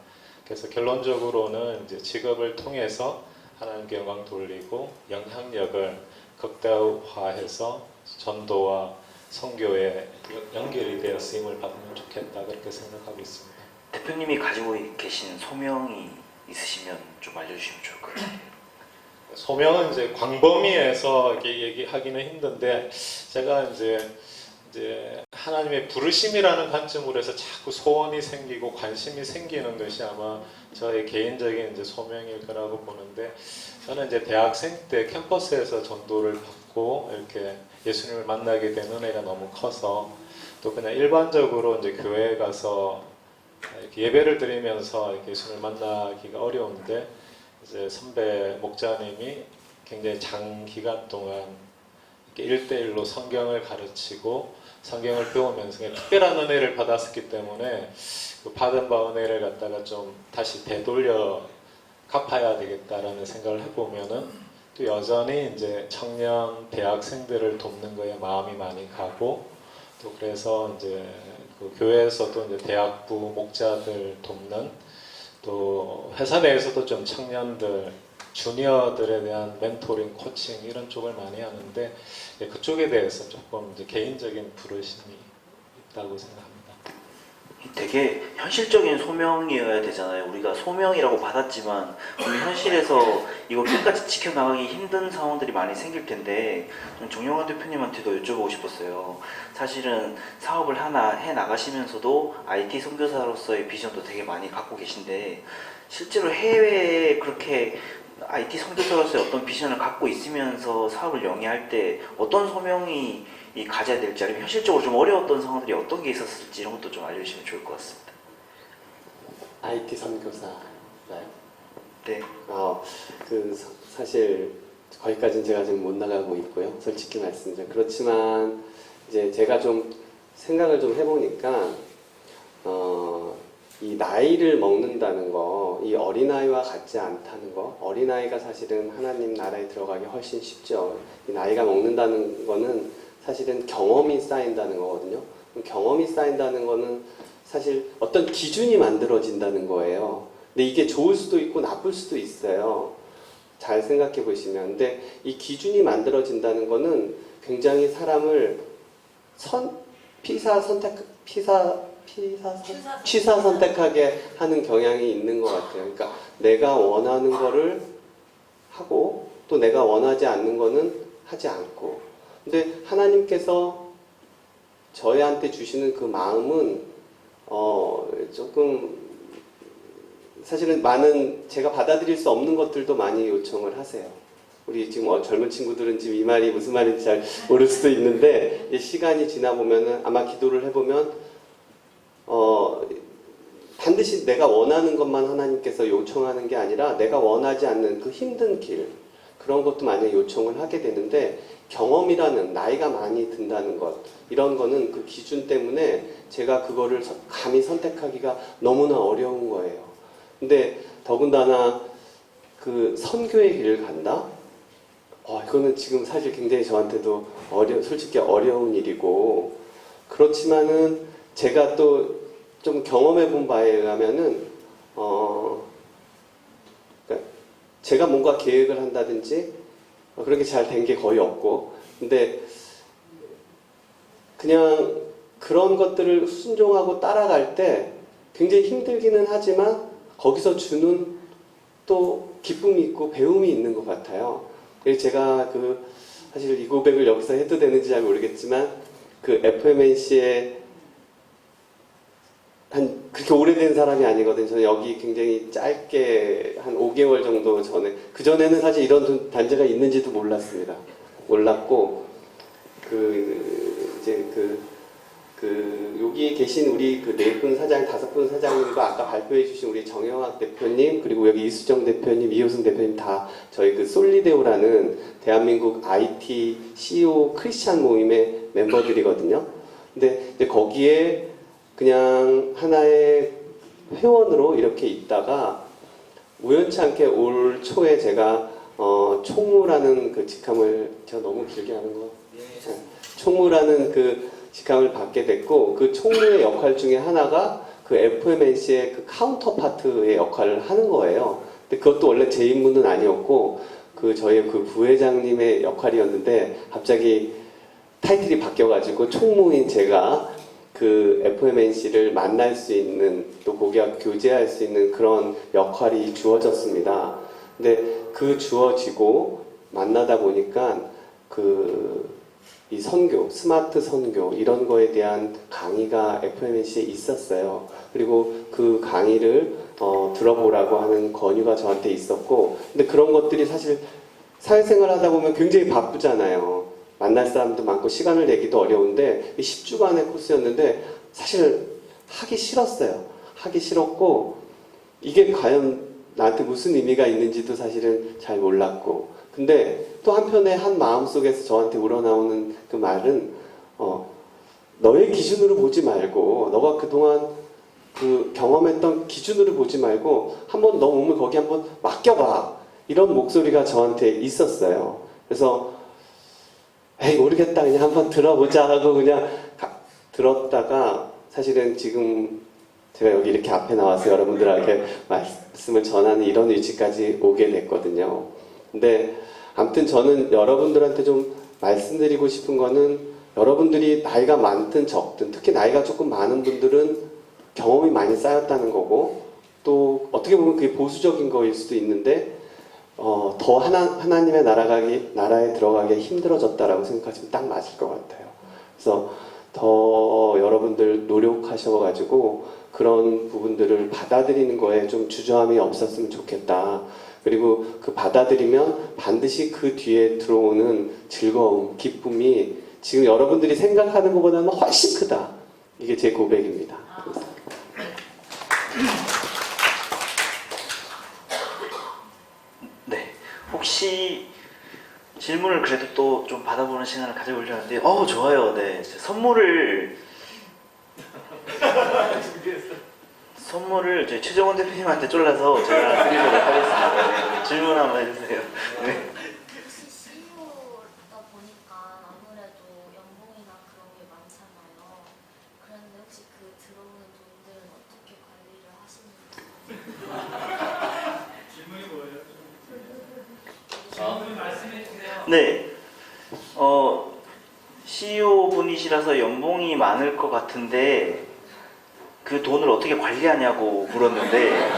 Speaker 5: 그래서 결론적으로는 이제 직업을 통해서 하나님께 영광 돌리고 영향력을 극대화해서 전도와 선교에 연결이 되어 쓰임을 받으면 좋겠다. 그렇게 생각하고 있습니다.
Speaker 1: 대표님이 가지고 계신 소명이 있으시면 좀 알려주시면 좋을 것 같아요.
Speaker 5: 소명은 이제 광범위해서 이렇게 얘기하기는 힘든데 제가 이제 하나님의 부르심이라는 관점으로 해서 자꾸 소원이 생기고 관심이 생기는 것이 아마 저의 개인적인 이제 소명일 거라고 보는데 저는 이제 대학생 때 캠퍼스에서 전도를 받고 이렇게 예수님을 만나게 된 은혜가 너무 커서 또 그냥 일반적으로 이제 교회에 가서 이렇게 예배를 드리면서 이렇게 예수님을 만나기가 어려운데 이제 선배 목자님이 굉장히 장기간 동안 이렇게 1대1로 성경을 가르치고 성경을 배우면서 특별한 은혜를 받았었기 때문에 그 받은 바 은혜를 갖다가 좀 다시 되돌려 갚아야 되겠다라는 생각을 해보면은 또 여전히 이제 청년 대학생들을 돕는 거에 마음이 많이 가고 또 그래서 이제 그 교회에서도 이제 대학부 목자들 돕는 또 회사 내에서도 좀 청년들 주니어들에 대한 멘토링, 코칭 이런 쪽을 많이 하는데 예, 그쪽에 대해서 조금 이제 개인적인 부르심이 있다고 생각합니다.
Speaker 1: 되게 현실적인 소명이어야 되잖아요. 우리가 소명이라고 받았지만 우리 현실에서 이거 끝까지 지켜나가기 힘든 상황들이 많이 생길 텐데 좀 정영환 대표님한테도 여쭤보고 싶었어요. 사실은 사업을 하나 해 나가시면서도 IT 선교사로서의 비전도 되게 많이 갖고 계신데 실제로 해외에 그렇게 IT 선교사로서의 어떤 비전을 갖고 있으면서 사업을 영위할 때 어떤 소명이 가져야 될지 아니면 현실적으로 좀 어려웠던 상황들이 어떤 게 있었을지 이런 것도 좀 알려주시면 좋을 것 같습니다.
Speaker 2: IT 선교사가요?
Speaker 1: 네.
Speaker 2: 사실 거기까지는 제가 지금 못 나가고 있고요. 솔직히 말씀드리면 그렇지만 이제 제가 좀 생각을 좀 해보니까 이 나이를 먹는다는 거, 이 어린아이와 같지 않다는 거, 어린아이가 사실은 하나님 나라에 들어가기 훨씬 쉽죠. 이 나이가 먹는다는 거는 사실은 경험이 쌓인다는 거거든요. 경험이 쌓인다는 거는 사실 어떤 기준이 만들어진다는 거예요. 근데 이게 좋을 수도 있고 나쁠 수도 있어요. 잘 생각해 보시면. 근데 이 기준이 만들어진다는 거는 굉장히 사람을 취사 선택하게 하는 경향이 있는 것 같아요. 그러니까 내가 원하는 거를 하고 또 내가 원하지 않는 거는 하지 않고. 근데 하나님께서 저희한테 주시는 그 마음은 조금 사실은 많은 제가 받아들일 수 없는 것들도 많이 요청을 하세요. 우리 지금 젊은 친구들은 지금 이 말이 무슨 말인지 잘 모를 수도 있는데 시간이 지나 보면은 아마 기도를 해보면 반드시 내가 원하는 것만 하나님께서 요청하는 게 아니라 내가 원하지 않는 그 힘든 길 그런 것도 많이 요청을 하게 되는데 경험이라는 나이가 많이 든다는 것 이런 거는 그 기준 때문에 제가 그거를 감히 선택하기가 너무나 어려운 거예요. 근데 더군다나 그 선교의 길을 간다? 이거는 지금 사실 굉장히 저한테도 솔직히 어려운 일이고 그렇지만은 제가 또 좀 경험해 본 바에 의하면은 그러니까 제가 뭔가 계획을 한다든지 그런 게 잘 된 게 거의 없고 근데 그냥 그런 것들을 순종하고 따라갈 때 굉장히 힘들기는 하지만 거기서 주는 또 기쁨이 있고 배움이 있는 것 같아요. 그래서 제가 사실 이 고백을 여기서 해도 되는지 잘 모르겠지만 그 FMNC에 그렇게 오래된 사람이 아니거든요. 저는 여기 굉장히 짧게 한 5개월 정도 전에 그전에는 사실 이런 단체가 있는지도 몰랐습니다. 몰랐고 여기 계신 우리 그 4분 사장, 5분 사장님과 아까 발표해 주신 우리 정영학 대표님 그리고 여기 이수정 대표님, 이효승 대표님 다 저희 그 솔리데오라는 대한민국 IT CEO 크리스찬 모임의 멤버들이거든요. 근데 거기에 그냥 하나의 회원으로 이렇게 있다가 우연치 않게 올 초에 제가 총무라는 그 직함을 제가 너무 길게 하는 거 총무라는 그 직함을 받게 됐고 그 총무의 역할 중에 하나가 그 FMNC의 그 카운터파트의 역할을 하는 거예요. 근데 그것도 원래 제 임무는 아니었고 저희 그 부회장님의 역할이었는데 갑자기 타이틀이 바뀌어가지고 총무인 제가 그 FMNC를 만날 수 있는 또 거기와 교제할 수 있는 그런 역할이 주어졌습니다. 근데 그 주어지고 만나다 보니까 이 선교, 스마트 선교 이런 거에 대한 강의가 FMNC에 있었어요. 그리고 그 강의를 들어보라고 하는 권유가 저한테 있었고 근데 그런 것들이 사실 사회생활 하다 보면 굉장히 바쁘잖아요. 만날 사람도 많고 시간을 내기도 어려운데 10주간의 코스였는데 사실 하기 싫었어요. 하기 싫었고 이게 과연 나한테 무슨 의미가 있는지도 사실은 잘 몰랐고 근데 또 한편에 한 마음속에서 저한테 우러나오는 그 말은 너의 기준으로 보지 말고 너가 그동안 그 경험했던 기준으로 보지 말고 한번 너 몸을 거기 한번 맡겨봐 이런 목소리가 저한테 있었어요. 그래서 에이 모르겠다 그냥 한번 들어보자 하고 그냥 들었다가 사실은 지금 제가 여기 이렇게 앞에 나와서 여러분들에게 말씀을 전하는 이런 위치까지 오게 됐거든요. 근데 아무튼 저는 여러분들한테 좀 말씀드리고 싶은 거는 여러분들이 나이가 많든 적든 특히 나이가 조금 많은 분들은 경험이 많이 쌓였다는 거고 또 어떻게 보면 그게 보수적인 거일 수도 있는데 더 하나님의 나라에 들어가기 힘들어졌다라고 생각하시면 딱 맞을 것 같아요. 그래서 더 여러분들 노력하셔가지고 그런 부분들을 받아들이는 거에 좀 주저함이 없었으면 좋겠다. 그리고 그 받아들이면 반드시 그 뒤에 들어오는 즐거움, 기쁨이 지금 여러분들이 생각하는 것보다는 훨씬 크다. 이게 제 고백입니다.
Speaker 1: 네, 혹시 질문을 그래도 또 좀 받아보는 시간을 가져보려고 하는데 좋아요. 네, 선물을 저희 최정원 대표님한테 쫄라서 제가 드리도록 하겠습니다. 네, 질문 한번 해주세요. 네.
Speaker 7: 혹시 CEO다 보니까 아무래도 연봉이나 그런 게 많잖아요. 그런데 혹시 그 들어오는 돈들은 어떻게 관리를 하시는지?
Speaker 8: 질문이 뭐예요?
Speaker 3: 아,
Speaker 8: 말씀해 주세요.
Speaker 1: 네, CEO 분이시라서 연봉이 많을 것 같은데 그 돈을 어떻게 관리하냐고 물었는데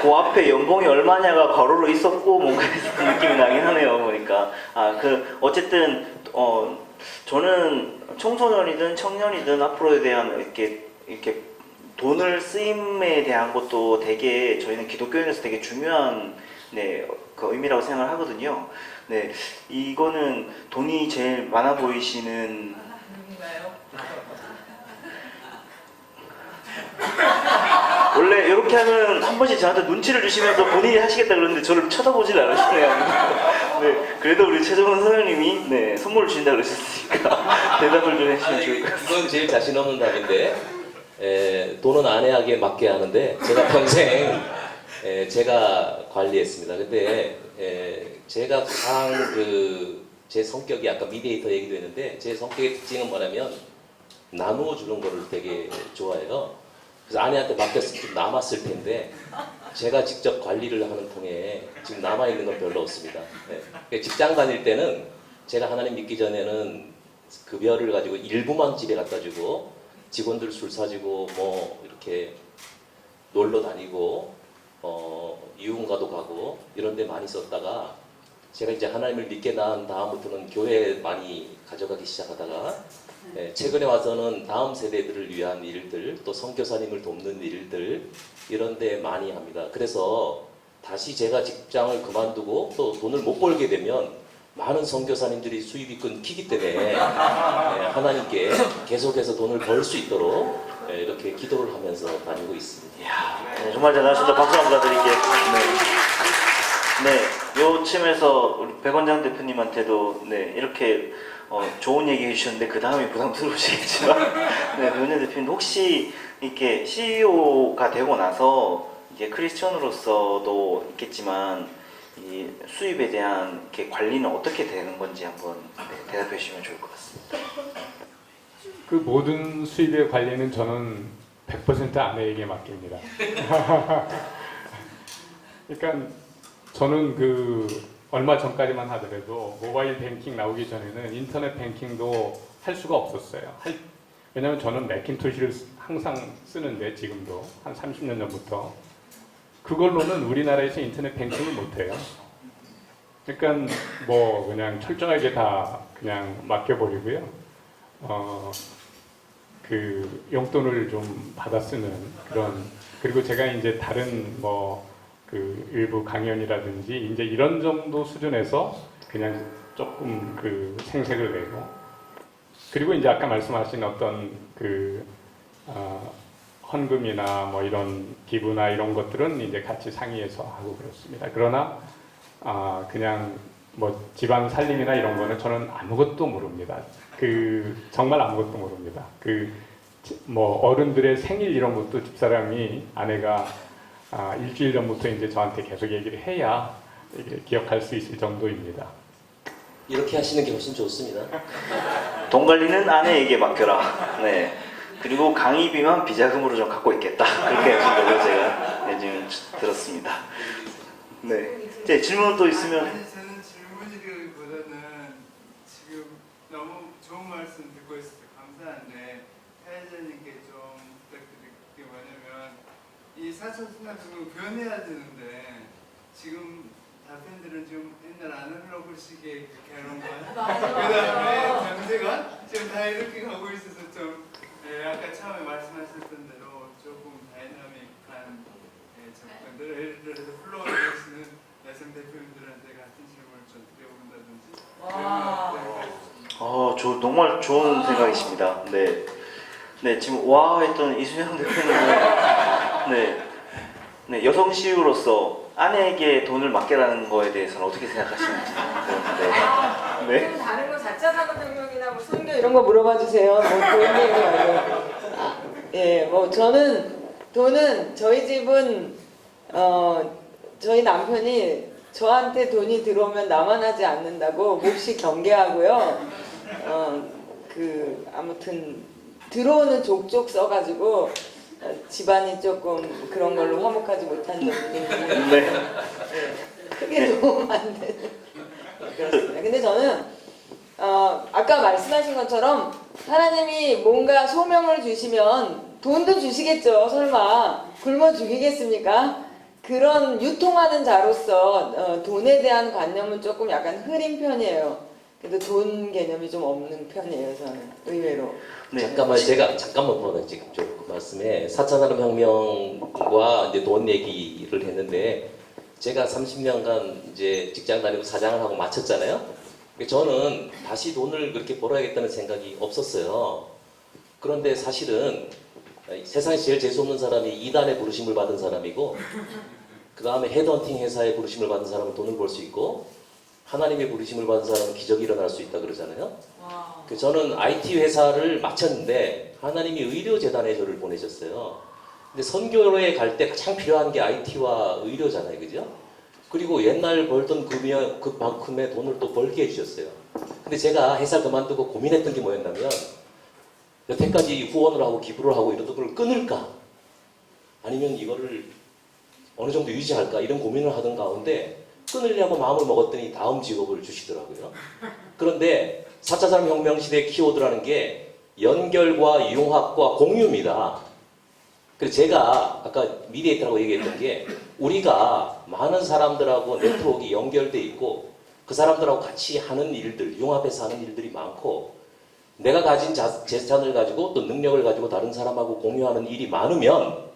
Speaker 1: 그 앞에 연봉이 얼마냐가 괄호로 있었고 뭔가 있었던 느낌이 나긴 하네요. 보니까 어쨌든 저는 청소년이든 청년이든 앞으로에 대한 이렇게 돈을 쓰임에 대한 것도 되게 저희는 기독교인에서 되게 중요한 그 의미라고 생각을 하거든요. 네, 이거는 돈이 제일 많아 보이시는 원래 이렇게 하면 한 번씩 저한테 눈치를 주시면서 본인이 하시겠다 그러는데 저를 쳐다보질 않으시네요. 네, 그래도 우리 최정원 선생님이 선물을 주신다 그러셨으니까 대답을 좀 해주시면 좋을 것 같습니다.
Speaker 3: 이건 제일 자신 없는 답인데 돈은 아내에게 맡게 하는데 제가 평생 제가 관리했습니다. 근데 제가 가장 제 성격이 아까 미디에이터 얘기도 했는데 제 성격의 특징은 뭐냐면 나누어 주는 거를 되게 좋아해요. 그래서 아내한테 맡겼으면 좀 남았을 텐데 제가 직접 관리를 하는 통에 지금 남아있는 건 별로 없습니다. 네. 직장 다닐 때는 제가 하나님 믿기 전에는 급여를 가지고 일부만 집에 갖다 주고 직원들 술 사주고 뭐 이렇게 놀러 다니고 이웃가도 가고 이런 데 많이 썼다가 제가 이제 하나님을 믿게 난 다음부터는 교회에 많이 가져가기 시작하다가 최근에 와서는 다음 세대들을 위한 일들 또 선교사님을 돕는 일들 이런 데 많이 합니다. 그래서 다시 제가 직장을 그만두고 또 돈을 못 벌게 되면 많은 선교사님들이 수입이 끊기기 때문에 하나님께 계속해서 돈을 벌 수 있도록 이렇게 기도를 하면서 다니고 있습니다.
Speaker 1: 이야, 정말 대단하십니다. 박수 한번 부탁드릴게요. 네, 요쯤에서 우리 백원장 대표님한테도 이렇게 좋은 얘기 해주셨는데 그 다음이 부담스러우시겠지만 백원장 대표님 혹시 이렇게 CEO가 되고 나서 이게 크리스천으로서도 있겠지만 이 수입에 대한 이렇게 관리는 어떻게 되는 건지 한번 대답해 주시면 좋을 것 같습니다.
Speaker 4: 그 모든 수입의 관리는 저는 100% 아내에게 맡깁니다. 그러니까 저는 얼마 전까지만 하더라도 모바일 뱅킹 나오기 전에는 인터넷 뱅킹도 할 수가 없었어요. 왜냐하면 저는 매킨토시를 항상 쓰는데 지금도 한 30년 전부터 그걸로는 우리나라에서 인터넷 뱅킹을 못해요. 그러니까 뭐 그냥 철저하게 다 그냥 맡겨버리고요. 그 용돈을 좀 받아 쓰는 그런 그리고 제가 이제 다른 그 일부 강연이라든지 이제 이런 정도 수준에서 그냥 조금 그 생색을 내고 그리고 이제 아까 말씀하신 어떤 헌금이나 뭐 이런 기부나 이런 것들은 이제 같이 상의해서 하고 그렇습니다. 그러나 그냥 뭐 집안 살림이나 이런 거는 저는 아무것도 모릅니다. 정말 아무것도 모릅니다. 뭐 어른들의 생일 이런 것도 집사람이 아내가 일주일 전부터 이제 저한테 계속 얘기를 해야 이게 기억할 수 있을 정도입니다.
Speaker 3: 이렇게 하시는 게 훨씬 좋습니다.
Speaker 1: 돈 관리는 아내에게 맡겨라. 네. 그리고 강의비만 비자금으로 좀 갖고 있겠다. 그렇게 하신다고 제가 네, 지금 들었습니다. 네. 네, 질문 또 있으면.
Speaker 8: 아니, 저는 질문이기보다는 지금 너무 좋은 말씀 듣고 있어서 감사한데 사회자님께 좀 부탁드릴 게 뭐냐면 이 4차 순환적으로 변해야 되는데 지금 답변들은 좀 옛날 아날로그식의 그 개론과 그다음에 경제관 지금 다 이렇게 가고 있어서 좀 아까 처음에 말씀하셨던 대로 조금 다이나믹한 접근들 예를 들어서 플로어를 보시는 여성 대표님들한테 같은 질문을 좀 드려본다든지.
Speaker 1: 정말 좋은 생각이십니다. 네. 네, 지금 와 했던 이순영 대표님은 네, 여성 CEO로서 아내에게 돈을 맡겨라는 거에 대해서는 어떻게 생각하시는지. 네.
Speaker 9: 좀 다른 거 4차 산업혁명이나 뭐 선교 이런 거 물어봐 주세요. 뭐 그런 얘기 말고. 예, 뭐 돈은 저희 집은 저희 남편이 저한테 돈이 들어오면 나만 하지 않는다고 몹시 경계하고요. 아무튼 들어오는 족족 써가지고 집안이 조금 그런 걸로 화목하지 못한 점이 있는데
Speaker 1: 네.
Speaker 9: 크게 도움 안 되는 그렇습니다. 근데 저는 아까 말씀하신 것처럼 하나님이 뭔가 소명을 주시면 돈도 주시겠죠. 설마 굶어 죽이겠습니까? 그런 유통하는 자로서 돈에 대한 관념은 조금 약간 흐린 편이에요. 그래도 돈 개념이 좀 없는 편이에요. 저는 의외로.
Speaker 1: 네.
Speaker 3: 잠깐만 지금 좀 그 말씀에 4차 산업혁명과 이제 돈 얘기를 했는데 제가 30년간 이제 직장 다니고 사장을 하고 마쳤잖아요. 저는 다시 돈을 그렇게 벌어야겠다는 생각이 없었어요. 그런데 사실은 세상에 제일 재수없는 사람이 2단의 부르심을 받은 사람이고 그 다음에 헤드헌팅 회사의 부르심을 받은 사람은 돈을 벌 수 있고 하나님의 부르심을 받은 사람은 기적이 일어날 수 있다 그러잖아요. 저는 IT 회사를 마쳤는데 하나님이 의료재단에 저를 보내셨어요. 근데 선교에 갈 때 가장 필요한 게 IT와 의료잖아요. 그죠? 그리고 옛날 벌던 그만큼의 돈을 또 벌게 해주셨어요. 근데 제가 회사 그만두고 고민했던 게 뭐였냐면 여태까지 후원을 하고 기부를 하고 이런 걸 끊을까? 아니면 이거를 어느 정도 유지할까? 이런 고민을 하던 가운데 끊으려고 마음을 먹었더니 다음 직업을 주시더라고요. 그런데 4차 산업혁명 시대의 키워드라는 게 연결과 융합과 공유입니다. 그래서 제가 아까 미디에이터라고 얘기했던 게 우리가 많은 사람들하고 네트워크가 연결돼 있고 그 사람들하고 같이 하는 일들, 융합해서 하는 일들이 많고 내가 가진 재산을 가지고 또 능력을 가지고 다른 사람하고 공유하는 일이 많으면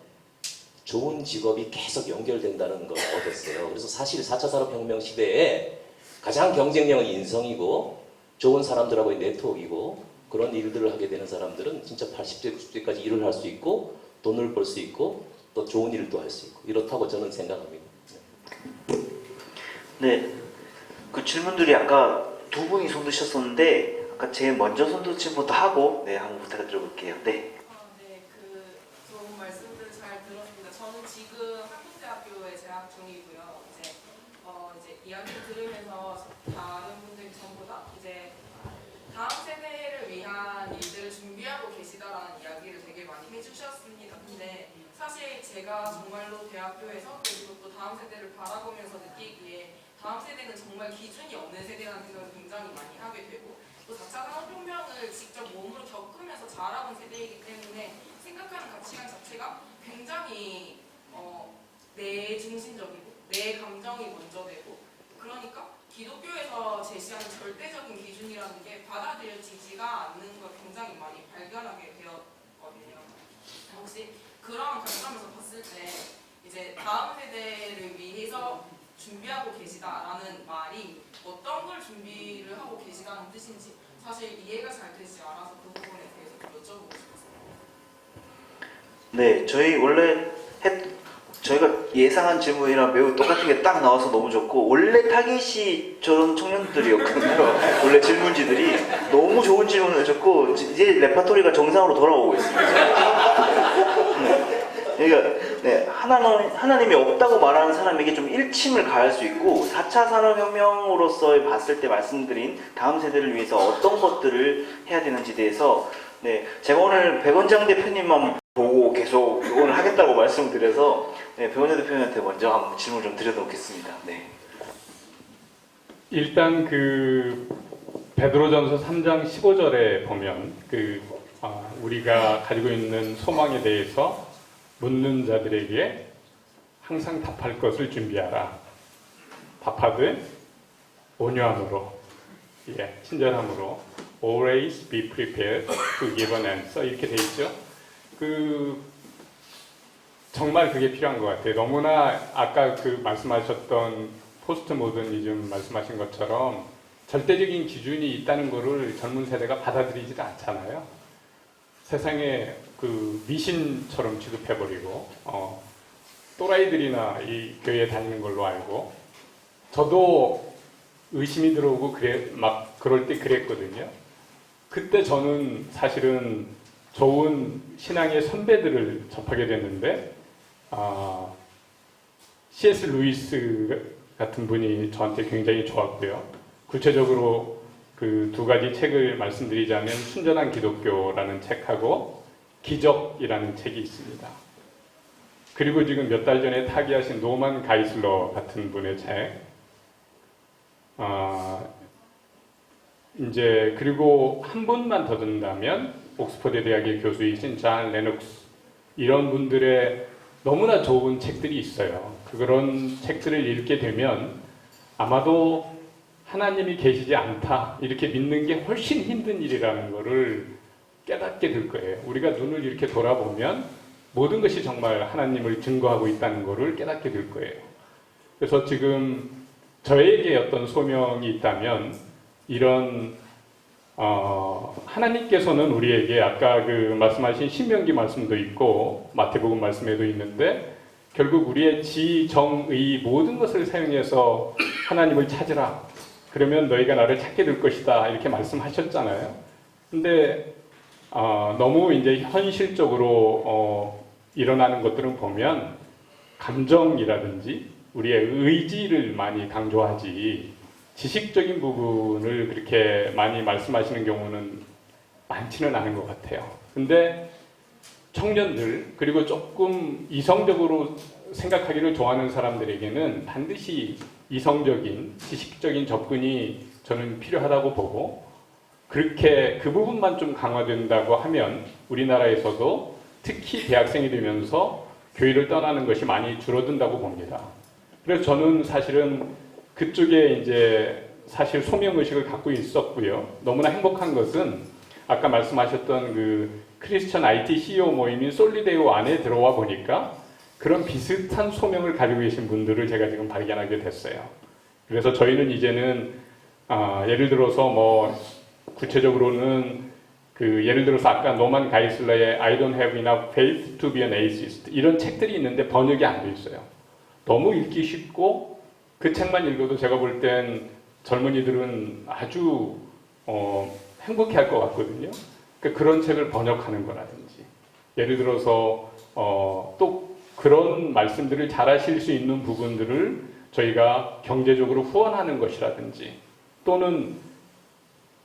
Speaker 3: 좋은 직업이 계속 연결된다는 걸 얻었어요. 그래서 사실 4차 산업혁명 시대에 가장 경쟁력은 인성이고 좋은 사람들하고의 네트워크이고 그런 일들을 하게 되는 사람들은 진짜 80세, 90세까지 일을 할 수 있고 돈을 벌 수 있고 또 좋은 일도 할 수 있고 이렇다고 저는 생각합니다.
Speaker 1: 네. 그 질문들이 아까 두 분이 손 드셨었는데 아까 제일 먼저 손 드신 분도 하고 한번 부탁드려볼게요. 네.
Speaker 10: 네, 좋은 말씀들 잘 들었습니다. 저는 지금 한국대학교에 재학 중이고요. 이제 이야기 들으면서 다른 분들이 전부 다 이제 다음 세대를 위한 일들을 준비하고 계시다라는 이야기를 되게 많이 해주셨습니다. 근데 사실 제가 정말로 대학교에서 그리고 또 다음 세대를 바라보면서 느끼기에 다음 세대는 정말 기준이 없는 세대라는 생각을 굉장히 많이 하게 되고 또 4차 산업혁명을 직접 몸으로 겪으면서 자라온 세대이기 때문에 생각하는 가치관 자체가 굉장히 내 중심적이고 내 감정이 먼저 되고 그러니까 기독교에서 제시하는 절대적인 기준이라는 게 받아들여지지가 않는 걸 굉장히 많이 발견하게 되었거든요. 혹시 그런 관점에서 봤을 때 이제 다음 세대를 위해서 준비하고 계시다라는 말이 어떤 걸 준비를 하고 계시다는 뜻인지 사실 이해가 잘 되지 않아서 그 부분에 대해서 여쭤보고 싶었어요.
Speaker 1: 네, 저희가 예상한 질문이랑 매우 똑같은 게 딱 나와서 너무 좋고 원래 타깃이 저런 청년들이었거든요. 원래 질문지들이 너무 좋은 질문을 해줬고 이제 레파토리가 정상으로 돌아오고 있습니다. 네. 그러니까 하나님이 없다고 말하는 사람에게 좀 일침을 가할 수 있고 4차 산업혁명으로서 봤을 때 말씀드린 다음 세대를 위해서 어떤 것들을 해야 되는지에 대해서 네, 제가 오늘 백원장 대표님만 보고 계속 오늘 하겠다고 말씀드려서 네, 백원장 대표님한테 먼저 한번 질문 좀 드려놓겠습니다. 네.
Speaker 4: 일단 그 베드로전서 3장 15절에 보면 우리가 가지고 있는 소망에 대해서 묻는 자들에게 항상 답할 것을 준비하라. 답하되 온유함으로, 친절함으로 always be prepared to give an answer 이렇게 돼 있죠. 정말 그게 필요한 것 같아요. 너무나 아까 말씀하셨던 포스트 모더니즘 말씀하신 것처럼 절대적인 기준이 있다는 것을 젊은 세대가 받아들이지 않잖아요. 세상에 미신처럼 취급해버리고 또라이들이나 이 교회에 다니는 걸로 알고 저도 의심이 들어오고 그럴 때 그랬거든요. 그때 저는 사실은 좋은 신앙의 선배들을 접하게 됐는데 C.S. 루이스 같은 분이 저한테 굉장히 좋았고요. 구체적으로 그 두 가지 책을 말씀드리자면 순전한 기독교라는 책하고 기적이라는 책이 있습니다. 그리고 지금 몇 달 전에 타기하신 노만 가이슬러 같은 분의 책 그리고 한 분만 더 든다면 옥스퍼드 대학의 교수이신 잔 레녹스 이런 분들의 너무나 좋은 책들이 있어요. 그런 책들을 읽게 되면 아마도 하나님이 계시지 않다 이렇게 믿는 게 훨씬 힘든 일이라는 것을 깨닫게 될 거예요. 우리가 눈을 이렇게 돌아보면 모든 것이 정말 하나님을 증거하고 있다는 것을 깨닫게 될 거예요. 그래서 지금 저에게 어떤 소명이 있다면 이런 하나님께서는 우리에게 아까 말씀하신 신명기 말씀도 있고 마태복음 말씀에도 있는데 결국 우리의 지, 정, 의 모든 것을 사용해서 하나님을 찾으라. 그러면 너희가 나를 찾게 될 것이다. 이렇게 말씀하셨잖아요. 근데 너무 이제 현실적으로 일어나는 것들은 보면 감정이라든지 우리의 의지를 많이 강조하지 지식적인 부분을 그렇게 많이 말씀하시는 경우는 많지는 않은 것 같아요. 근데 청년들 그리고 조금 이성적으로 생각하기를 좋아하는 사람들에게는 반드시 이성적인 지식적인 접근이 저는 필요하다고 보고 그렇게 그 부분만 좀 강화된다고 하면 우리나라에서도 특히 대학생이 되면서 교회를 떠나는 것이 많이 줄어든다고 봅니다. 그래서 저는 사실은 그쪽에 이제 사실 소명의식을 갖고 있었고요. 너무나 행복한 것은 아까 말씀하셨던 크리스천 IT CEO 모임인 솔리데오 안에 들어와 보니까 그런 비슷한 소명을 가지고 계신 분들을 제가 지금 발견하게 됐어요. 그래서 저희는 이제는 예를 들어서 구체적으로는 예를 들어서 아까 노만 가이슬러의 I don't have enough faith to be an atheist 이런 책들이 있는데 번역이 안 돼 있어요. 너무 읽기 쉽고 그 책만 읽어도 제가 볼 땐 젊은이들은 아주 행복해할 것 같거든요. 그러니까 그런 책을 번역하는 거라든지 예를 들어서 또 그런 말씀들을 잘 하실 수 있는 부분들을 저희가 경제적으로 후원하는 것이라든지 또는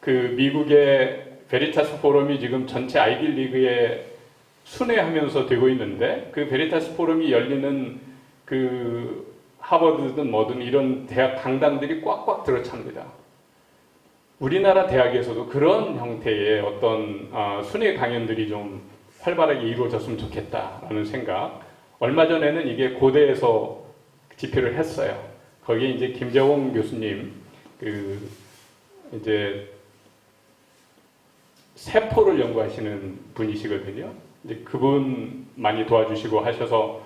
Speaker 4: 미국의 베리타스 포럼이 지금 전체 아이비 리그에 순회하면서 되고 있는데 그 베리타스 포럼이 열리는 하버드든 뭐든 이런 대학 강당들이 꽉꽉 들어찹니다. 우리나라 대학에서도 그런 형태의 어떤 순회 강연들이 좀 활발하게 이루어졌으면 좋겠다라는 생각. 얼마 전에는 이게 고대에서 집회를 했어요. 거기에 이제 김재홍 교수님 이제 세포를 연구하시는 분이시거든요. 이제 그분 많이 도와주시고 하셔서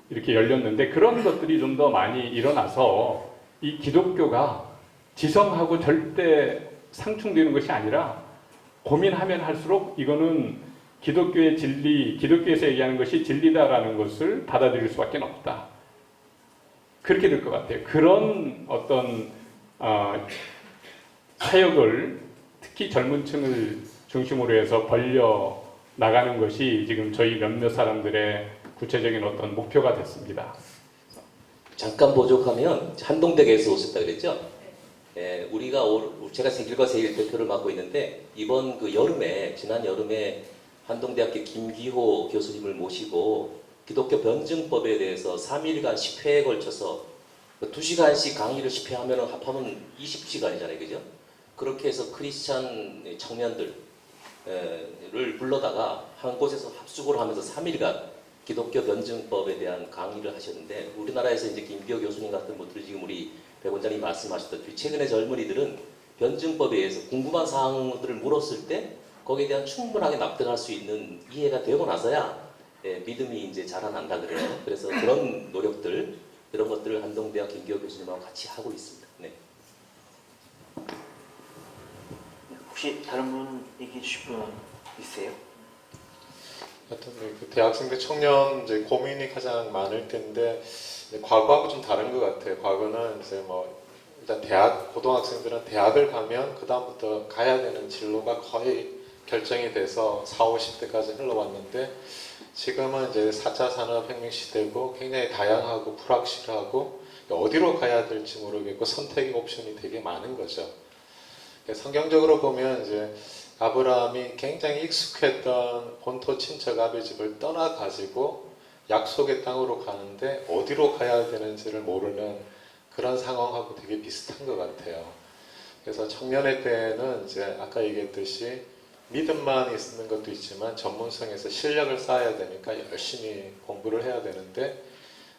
Speaker 4: 이렇게 열렸는데 그런 것들이 좀 더 많이 일어나서 이 기독교가 지성하고 절대 상충되는 것이 아니라 고민하면 할수록 이거는 기독교의 진리, 기독교에서 얘기하는 것이 진리다라는 것을 받아들일 수밖에 없다. 그렇게 될 것 같아요. 그런 어떤 사역을 특히 젊은 층을 중심으로 해서 벌려 나가는 것이 지금 저희 몇몇 사람들의 구체적인 어떤 목표가 됐습니다.
Speaker 3: 잠깐 보조하면 한동대교에서 오셨다 그랬죠? 우리가 제가 세길과 세일 대표를 맡고 있는데 이번 그 여름에 지난 여름에 한동대학교 김기호 교수님을 모시고 기독교 변증법에 대해서 3일간 10회에 걸쳐서 2시간씩 강의를 10회 하면 합하면 20시간이잖아요, 그죠? 그렇게 해서 크리스찬 청년들을 불러다가 한 곳에서 합숙을 하면서 3일간 기독교 변증법에 대한 강의를 하셨는데 우리나라에서 이제 김기호 교수님 같은 분들이 지금 우리 백 원장님 말씀하셨듯이 최근에 젊은이들은 변증법에 의해서 궁금한 사항들을 물었을 때 거기에 대한 충분하게 납득할 수 있는 이해가 되고 나서야 믿음이 이제 자라난다 그래요. 그래서 그런 노력들, 그런 것들을 한동대학 김기호 교수님하고 같이 하고 있습니다. 네.
Speaker 1: 혹시 다른 분 얘기해 주실 분 있으세요?
Speaker 5: 하여튼 그 대학생들 청년 이제 고민이 가장 많을 텐데 과거하고 좀 다른 것 같아요. 과거는 이제 뭐 일단 대학 고등학생들은 대학을 가면 그 다음부터 가야 되는 진로가 거의 결정이 돼서 40, 50대까지 흘러왔는데 지금은 이제 4차 산업혁명 시대고 굉장히 다양하고 불확실하고 어디로 가야 될지 모르겠고 선택의 옵션이 되게 많은 거죠. 성경적으로 보면 이제 아브라함이 굉장히 익숙했던 본토 친척 아비 집을 떠나가지고 약속의 땅으로 가는데 어디로 가야 되는지를 모르는 그런 상황하고 되게 비슷한 것 같아요. 그래서 청년의 때에는 이제 아까 얘기했듯이 믿음만 있는 것도 있지만 전문성에서 실력을 쌓아야 되니까 열심히 공부를 해야 되는데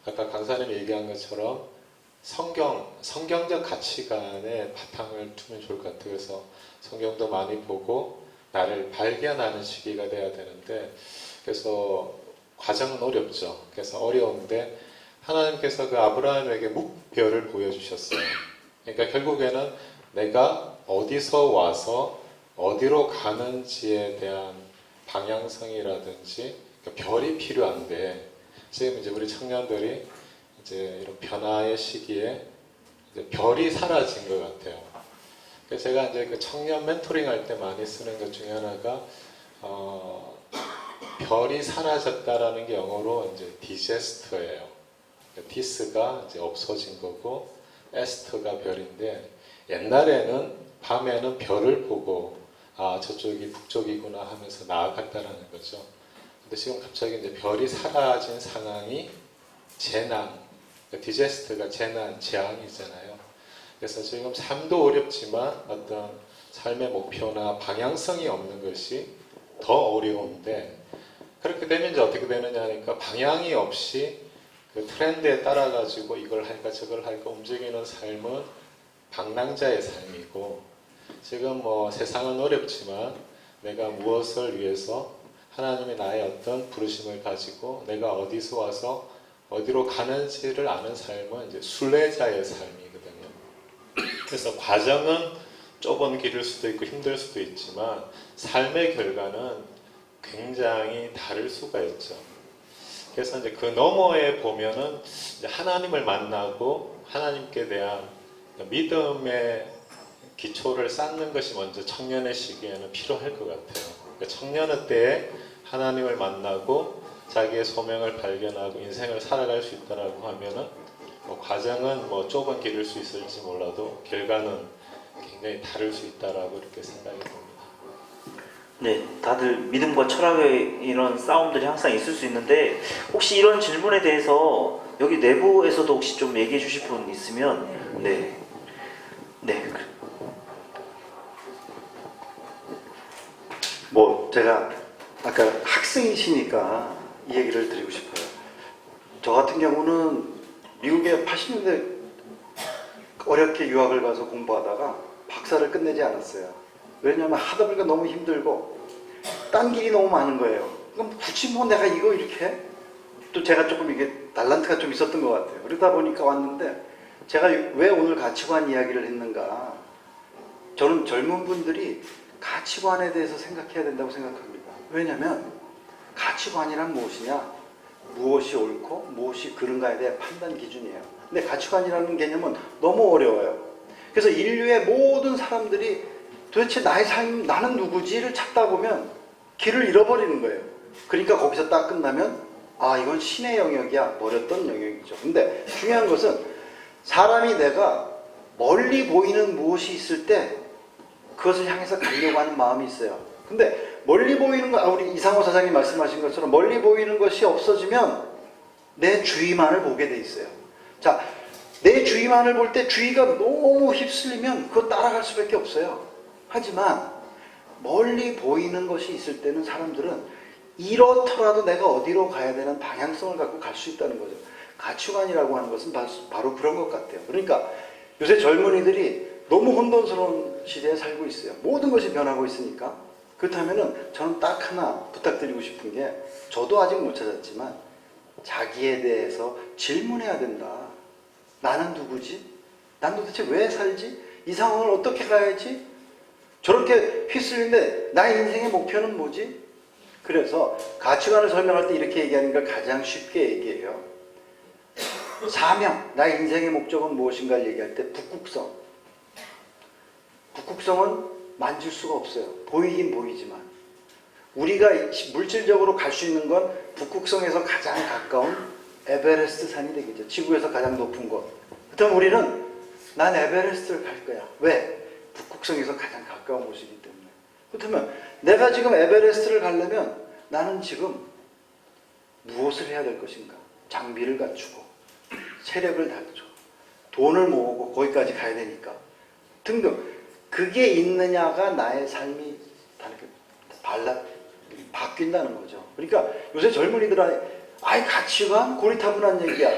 Speaker 5: 아까 강사님이 얘기한 것처럼 성경적 가치관에 바탕을 두면 좋을 것 같아요. 그래서 성경도 많이 보고 나를 발견하는 시기가 돼야 되는데 그래서 과정은 어렵죠. 그래서 어려운데 하나님께서 그 아브라함에게 목표를 보여주셨어요. 그러니까 결국에는 내가 어디서 와서 어디로 가는지에 대한 방향성이라든지 그러니까 별이 필요한데 지금 이제 우리 청년들이 이제 이런 변화의 시기에 이제 별이 사라진 것 같아요. 그래서 제가 이제 그 청년 멘토링 할 때 많이 쓰는 것 중에 하나가 별이 사라졌다라는 게 영어로 이제 디제스터예요. 디스가 이제 없어진 거고 에스터가 별인데 옛날에는 밤에는 별을 보고 아 저쪽이 북쪽이구나 하면서 나아갔다라는 거죠. 근데 지금 갑자기 이제 별이 사라진 상황이 재난, 디제스트가 재난, 재앙이잖아요. 그래서 지금 삶도 어렵지만 어떤 삶의 목표나 방향성이 없는 것이 더 어려운데 그렇게 되면 이제 어떻게 되느냐 하니까 방향이 없이 그 트렌드에 따라 가지고 이걸 할까 저걸 할까 움직이는 삶은 방랑자의 삶이고 지금 뭐 세상은 어렵지만 내가 무엇을 위해서 하나님이 나의 어떤 부르심을 가지고 내가 어디서 와서 어디로 가는지를 아는 삶은 이제 순례자의 삶이거든요. 그래서 과정은 좁은 길일 수도 있고 힘들 수도 있지만 삶의 결과는 굉장히 다를 수가 있죠. 그래서 이제 그 너머에 보면은 이제 하나님을 만나고 하나님께 대한 믿음의 기초를 쌓는 것이 먼저 청년의 시기에는 필요할 것 같아요. 그러니까 청년의 때에 하나님을 만나고 자기의 소명을 발견하고 인생을 살아갈 수 있다라고 하면은 뭐 과정은 뭐 좁은 길일 수 있을지 몰라도 결과는 굉장히 다를 수 있다라고 이렇게 생각이 듭니다.
Speaker 1: 네, 다들 믿음과 철학의 이런 싸움들이 항상 있을 수 있는데 혹시 이런 질문에 대해서 여기 내부에서도 혹시 좀 얘기해 주실 분 있으면 네.
Speaker 11: 뭐 제가 아까 학생이시니까 이 얘기를 드리고 싶어요. 저 같은 경우는 미국에 80년대 어렵게 유학을 가서 공부하다가 박사를 끝내지 않았어요. 왜냐하면 하다 보니까 너무 힘들고 딴 길이 너무 많은 거예요. 그럼 굳이 뭐 내가 이거 이렇게 해? 또 제가 조금 이게 달란트가 좀 있었던 것 같아요. 그러다 보니까 왔는데 제가 왜 오늘 가치관 이야기를 했는가? 저는 젊은 분들이 가치관에 대해서 생각해야 된다고 생각합니다. 왜냐하면 가치관이란 무엇이냐? 무엇이 옳고 무엇이 그른가에 대한 판단 기준이에요. 근데 가치관이라는 개념은 너무 어려워요. 그래서 인류의 모든 사람들이 도대체 나의 삶, 나는 누구지를 찾다 보면 길을 잃어버리는 거예요. 그러니까 거기서 딱 끝나면 아 이건 신의 영역이야, 버렸던 영역이죠. 근데 중요한 것은 사람이 내가 멀리 보이는 무엇이 있을 때 그것을 향해서 가려고 하는 마음이 있어요. 근데 멀리 보이는 거, 우리 이상호 사장님 말씀하신 것처럼 멀리 보이는 것이 없어지면 내 주위만을 보게 돼 있어요. 자, 내 주위만을 볼 때 주위가 너무 휩쓸리면 그거 따라갈 수밖에 없어요. 하지만 멀리 보이는 것이 있을 때는 사람들은 이렇더라도 내가 어디로 가야 되는 방향성을 갖고 갈 수 있다는 거죠. 가치관이라고 하는 것은 바로 그런 것 같아요. 그러니까 요새 젊은이들이 너무 혼돈스러운 시대에 살고 있어요. 모든 것이 변하고 있으니까. 그렇다면은 저는 딱 하나 부탁드리고 싶은 게, 저도 아직 못 찾았지만 자기에 대해서 질문해야 된다. 나는 누구지? 난 도대체 왜 살지? 이 상황을 어떻게 가야지? 저렇게 휘쓸리는데 나의 인생의 목표는 뭐지? 그래서 가치관을 설명할 때 이렇게 얘기하는 걸 가장 쉽게 얘기해요. 사명, 나의 인생의 목적은 무엇인가를 얘기할 때 북극성. 북극성은 만질 수가 없어요. 보이긴 보이지만. 우리가 물질적으로 갈 수 있는 건 북극성에서 가장 가까운 에베레스트 산이 되겠죠. 지구에서 가장 높은 곳. 그렇다면 우리는 난 에베레스트를 갈 거야. 왜? 북극성에서 가장 가까운 곳이기 때문에. 그렇다면 내가 지금 에베레스트를 가려면 나는 지금 무엇을 해야 될 것인가? 장비를 갖추고 체력을 갖추고 돈을 모으고 거기까지 가야 되니까 등등. 그게 있느냐가 나의 삶이 바뀐다는 거죠. 그러니까 요새 젊은이들은 아예 가치관 고리타분한 얘기야.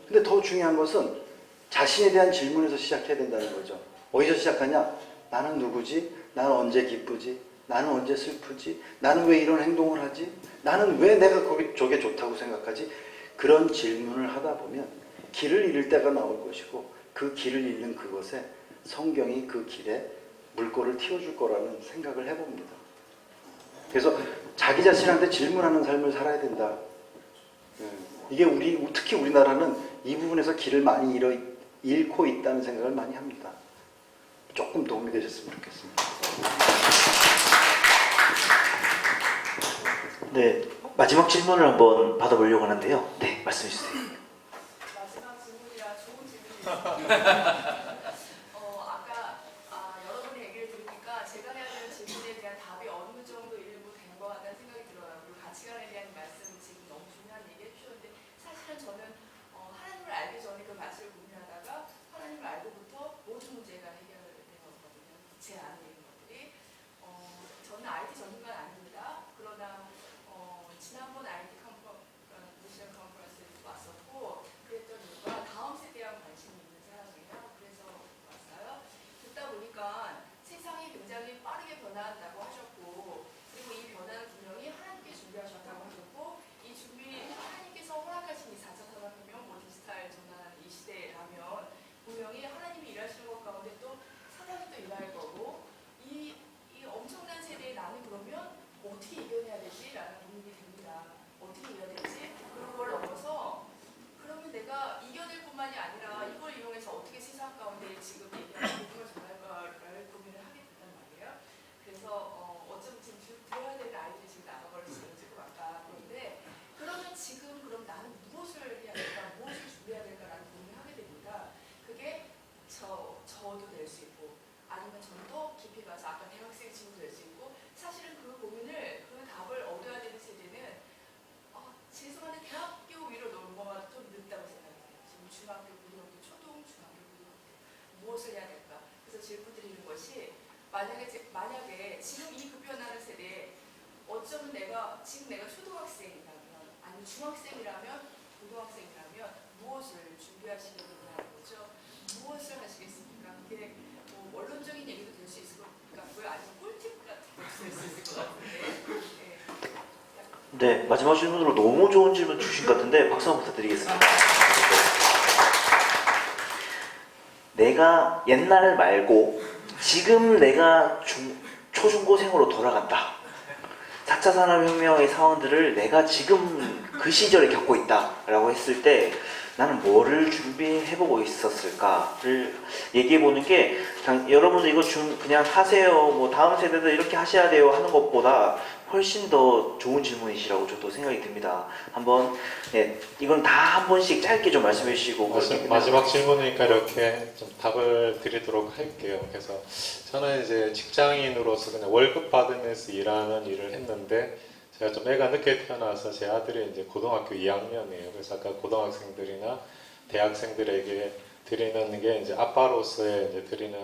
Speaker 11: 근데 더 중요한 것은 자신에 대한 질문에서 시작해야 된다는 거죠. 어디서 시작하냐? 나는 누구지? 나는 언제 기쁘지? 나는 언제 슬프지? 나는 왜 이런 행동을 하지? 나는 왜 내가 저게 좋다고 생각하지? 그런 질문을 하다 보면 길을 잃을 때가 나올 것이고, 그 길을 잃는 그것에 성경이 그 길에 물꼬를 틔워줄 거라는 생각을 해봅니다. 그래서 자기 자신한테 질문하는 삶을 살아야 된다. 이게 특히 우리나라는 이 부분에서 길을 많이 잃고 있다는 생각을 많이 합니다. 조금 도움이 되셨으면 좋겠습니다.
Speaker 1: 네, 마지막 질문을 한번 받아보려고 하는데요. 네, 말씀해 주세요.
Speaker 6: 마지막 질문이라 좋은 질문이었어요. 아까 여러분의 얘기를 들으니까 제가 해야 되는 질문에 대한 답이 어느 정도 일부 된 것 같다는 생각이 들어요. 그리고 가치관에 대한 말씀 지금 너무 중요한 얘기 해주셨는데, 사실은 저는 하나님을 알기 전에 그 말씀을 고민하다가 하나님을 알고부터 모든 문제가 해결되는 거거든요. 제 안에 있는 것들이. 저는 IT 전문가는 아닙니다. 그러나 지난번 IT 미션 컨퍼런스에 왔었고, 그랬던 이유가 다음 세대와 관심이 있는 사람이에요. 그래서 왔어요. 듣다 보니까 세상이 굉장히 빠르게 변화한다고 하셨고, 그리고 이 변화는 분명히 하나님께 준비하셨다고 하셨고, 이 준비 하나님께서 허락하신 이 4차 산업혁명, 디지털 전환하는 이 시대라면 분명히 하나님이 일하시는 것 가운데 또 사단이 또 일할 거고, 이 엄청난 세대에 나는 그러면 어떻게 이겨내야 되지? 라는 고민이 됩니다. 어떻게 이겨야 되지? 그걸 넘어서 그러면 내가 이겨낼 뿐만이 아니라 이걸 이용해서 어떻게 세상 가운데 지금 얘기하는 부분을 전할까를 고민을 하게 된단 말이에요. 그래서 어쩌면 지금 들어야 되는 아이들이 지금 나가버렸어요. 지금 아까. 그런데 그러면 지금 그럼 나는 무엇을 해야 될까? 무엇을 준비해야 될까라는 고민을 하게 됩니다. 그게 저도 될 수 있고, 아니면 저는 더 깊이 가서 아까 대학생 친구도 될 수 있고, 사실은 그 고민을, 그 답을 얻어야 되는 세대는 죄송한데 대학교 위로 넘어가도 좀 늦다고 생각해요. 지금 중학교, 고등학교, 초등, 중학교, 고등학교 무엇을 해야 될까? 그래서 질문 드리는 것이, 만약에 지금 이 급변하는 세대에 어쩌면 지금 내가 초등학생이라면, 아니면 중학생이라면, 고등학생이라면 무엇을 준비하시겠냐는 거죠. 무엇을 하시겠습니까? 그게 원론적인 얘기도 될 수 있을 것 같고요. 아니면 꿀팁 같은 것도 될 수 있을 것 같은데.
Speaker 1: 네, 마지막 질문으로 너무 좋은 질문 주신 것 같은데 박수 한번 부탁드리겠습니다. 내가 옛날 말고 지금 내가 초중고생으로 돌아간다. 4차 산업혁명의 상황들을 내가 지금 그 시절에 겪고 있다라고 했을 때 나는 뭐를 준비해보고 있었을까를 얘기해보는 게 여러분들 이거 그냥 하세요, 뭐 다음 세대도 이렇게 하셔야 돼요 하는 것보다 훨씬 더 좋은 질문이시라고 저도 생각이 듭니다. 한번 이건 다 한 번씩 짧게 좀 말씀해 주시고
Speaker 5: 마지막 질문이니까 이렇게 좀 답을 드리도록 할게요. 그래서 저는 이제 직장인으로서 그냥 월급 받으면서 일하는 일을 했는데 제가 좀 애가 늦게 태어나서 제 아들이 이제 고등학교 2학년이에요. 그래서 아까 고등학생들이나 대학생들에게 드리는 게 이제 아빠로서의 이제 드리는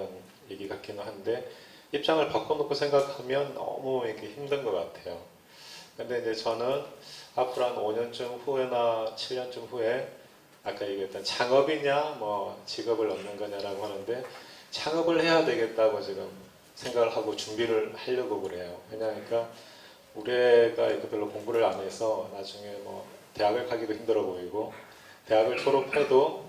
Speaker 5: 얘기 같기는 한데 입장을 바꿔놓고 생각하면 너무 이렇게 힘든 것 같아요. 근데 이제 저는 앞으로 한 5년쯤 후에나 7년쯤 후에 아까 얘기했던 창업이냐 뭐 직업을 얻는 거냐라고 하는데 창업을 해야 되겠다고 지금 생각을 하고 준비를 하려고 그래요. 왜냐하니까 우리 애가 이렇게 별로 공부를 안 해서 나중에 뭐 대학을 가기도 힘들어 보이고 대학을 졸업해도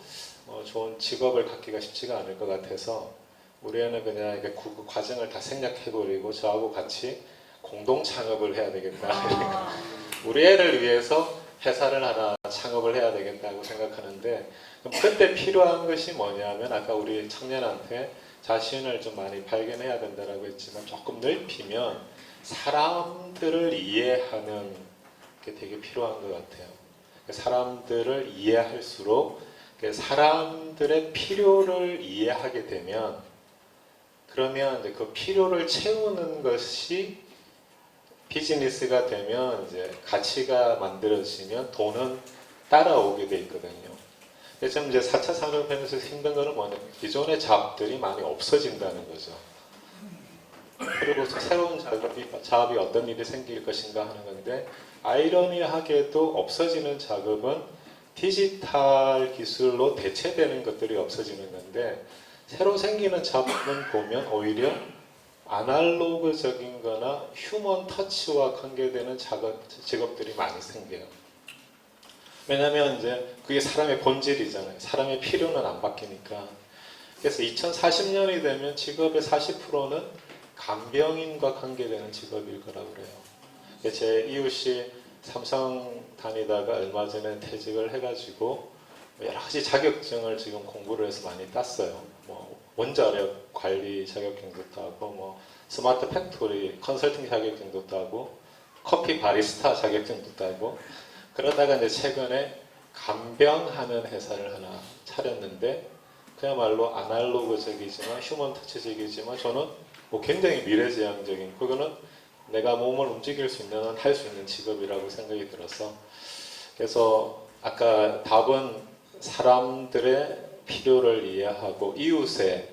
Speaker 5: 좋은 직업을 갖기가 쉽지가 않을 것 같아서 우리 애는 그냥 이렇게 그 과정을 다 생략해버리고 저하고 같이 공동 창업을 해야 되겠다. 우리 애를 위해서 회사를 하나 창업을 해야 되겠다고 생각하는데 그럼 그때 필요한 것이 뭐냐면 아까 우리 청년한테 자신을 좀 많이 발견해야 된다고 했지만 조금 넓히면 사람들을 이해하는 게 되게 필요한 것 같아요. 사람들을 이해할수록 사람들의 필요를 이해하게 되면 그러면 이제 그 필요를 채우는 것이 비즈니스가 되면 이제 가치가 만들어지면 돈은 따라오게 돼 있거든요. 그래서 이제 4차 산업혁명에서 힘든 거는 뭐냐면 기존의 잡들이 많이 없어진다는 거죠. 그리고 새로운 작업이 어떤 일이 생길 것인가 하는 건데 아이러니하게도 없어지는 작업은 디지털 기술로 대체되는 것들이 없어지는 건데 새로 생기는 작업은 보면 오히려 아날로그적인 거나 휴먼 터치와 관계되는 직업들이 많이 생겨요. 왜냐하면 이제 그게 사람의 본질이잖아요. 사람의 필요는 안 바뀌니까. 그래서 2040년이 되면 직업의 40%는 간병인과 관계되는 직업일 거라고 그래요. 제 이웃이 삼성 다니다가 얼마 전에 퇴직을 해가지고 여러 가지 자격증을 지금 공부를 해서 많이 땄어요. 뭐 원자력 관리 자격증도 따고, 뭐 스마트 팩토리 컨설팅 자격증도 따고, 커피 바리스타 자격증도 따고, 그러다가 이제 최근에 간병하는 회사를 하나 차렸는데, 그야말로 아날로그적이지만 휴먼 터치적이지만 저는 뭐 굉장히 미래지향적인, 그거는 내가 몸을 움직일 수 있는, 할 수 있는 직업이라고 생각이 들어서, 그래서 아까 답은 사람들의 필요를 이해하고 이웃의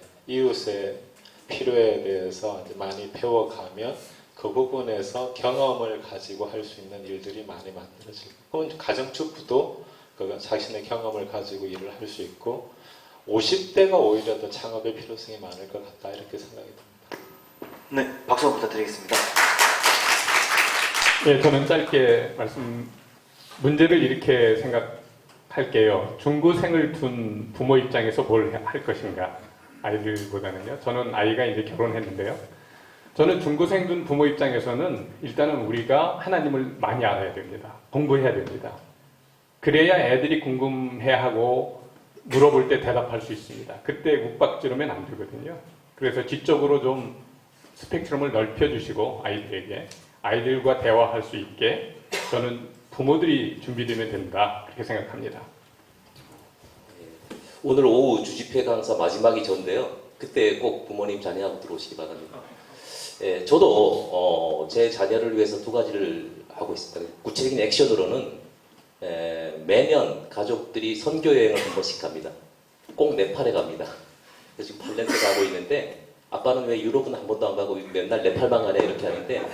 Speaker 5: 필요에 대해서 이제 많이 배워가면 그 부분에서 경험을 가지고 할 수 있는 일들이 많이 만들어지고, 혹은 가정주부도 자신의 경험을 가지고 일을 할 수 있고 50대가 오히려 더 창업의 필요성이 많을 것 같다 이렇게 생각이 듭니다.
Speaker 1: 네, 박수 한번 부탁드리겠습니다.
Speaker 4: 예, 저는 짧게 문제를 이렇게 생각할게요. 중고생을 둔 부모 입장에서 뭘 할 것인가, 아이들보다는요. 저는 아이가 이제 결혼했는데요. 저는 중고생 둔 부모 입장에서는 일단은 우리가 하나님을 많이 알아야 됩니다. 공부해야 됩니다. 그래야 애들이 궁금해하고 물어볼 때 대답할 수 있습니다. 그때 욱박지르면 안 되거든요. 그래서 지적으로 좀 스펙트럼을 넓혀주시고 아이들과 대화할 수 있게 저는 부모들이 준비되면 된다 그렇게 생각합니다.
Speaker 3: 오늘 오후 주집회 강사 마지막이 전데요. 그때 꼭 부모님 자녀하고 들어오시기 바랍니다. 예, 저도 제 자녀를 위해서 두 가지를 하고 있습니다. 구체적인 액션으로는 매년 가족들이 선교 여행을 한 번씩 갑니다. 꼭 네팔에 갑니다. 그래서 지금 8년째 가고 있는데 아빠는 왜 유럽은 한 번도 안 가고 맨날 네팔만 가냐 이렇게 하는데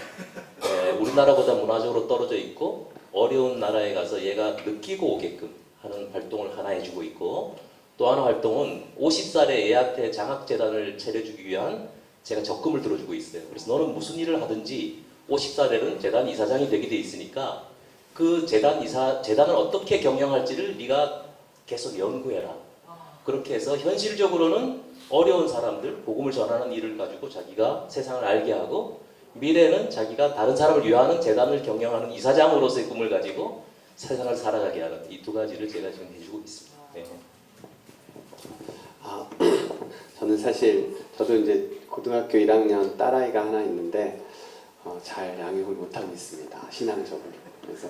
Speaker 3: 우리나라보다 문화적으로 떨어져 있고 어려운 나라에 가서 얘가 느끼고 오게끔 하는 활동을 하나 해주고 있고, 또 하나 활동은 50살에 애한테 장학재단을 차려주기 위한 제가 적금을 들어주고 있어요. 그래서 너는 무슨 일을 하든지 50살에는 재단 이사장이 되게 돼 있으니까 그 재단을 어떻게 경영할지를 네가 계속 연구해라. 그렇게 해서 현실적으로는 어려운 사람들, 복음을 전하는 일을 가지고 자기가 세상을 알게 하고, 미래는 자기가 다른 사람을 위하는 재단을 경영하는 이사장으로서의 꿈을 가지고 세상을 살아가게 하는 이 두 가지를 제가 지금 해주고 있습니다. 네.
Speaker 2: 아, 저는 사실 저도 이제 고등학교 1학년 딸아이가 하나 있는데 잘 양육을 못하고 있습니다. 신앙적으로. 그래서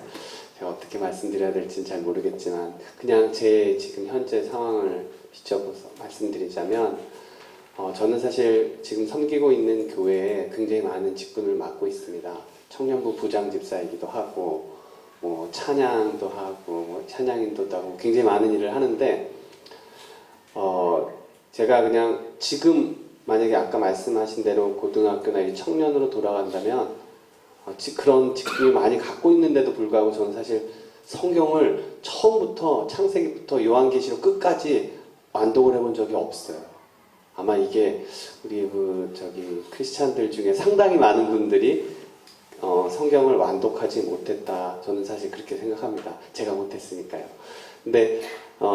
Speaker 2: 제가 어떻게 말씀드려야 될지는 잘 모르겠지만 그냥 제 지금 현재 상황을 비춰서 말씀드리자면 저는 사실 지금 섬기고 있는 교회에 굉장히 많은 직분을 맡고 있습니다. 청년부 부장집사이기도 하고 뭐 찬양도 하고 뭐 찬양인도도 하고 굉장히 많은 일을 하는데 제가 그냥 지금 만약에 아까 말씀하신 대로 고등학교나 이 청년으로 돌아간다면 그런 직분을 많이 갖고 있는데도 불구하고 저는 사실 성경을 처음부터 창세기부터 요한계시록 끝까지 완독을 해본 적이 없어요. 아마 이게 우리 크리스찬들 중에 상당히 많은 분들이 성경을 완독하지 못했다. 저는 사실 그렇게 생각합니다. 제가 못했으니까요. 근데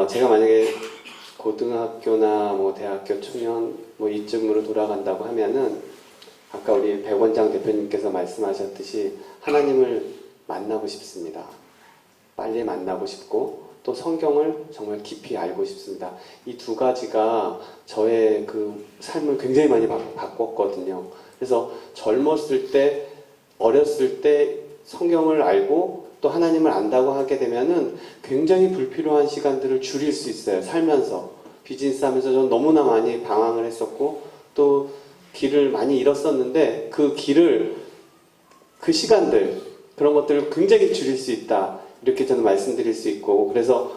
Speaker 2: 제가 만약에 고등학교나 뭐 대학교 청년 뭐 이쯤으로 돌아간다고 하면은 아까 우리 백원장 대표님께서 말씀하셨듯이 하나님을 만나고 싶습니다. 빨리 만나고 싶고 또 성경을 정말 깊이 알고 싶습니다. 이 두 가지가 저의 그 삶을 굉장히 많이 바꿨거든요. 그래서 젊었을 때, 어렸을 때 성경을 알고 또 하나님을 안다고 하게 되면은 굉장히 불필요한 시간들을 줄일 수 있어요. 살면서. 비즈니스 하면서 저는 너무나 많이 방황을 했었고 또 길을 많이 잃었었는데 그 길을, 그 시간들, 그런 것들을 굉장히 줄일 수 있다. 이렇게 저는 말씀드릴 수 있고, 그래서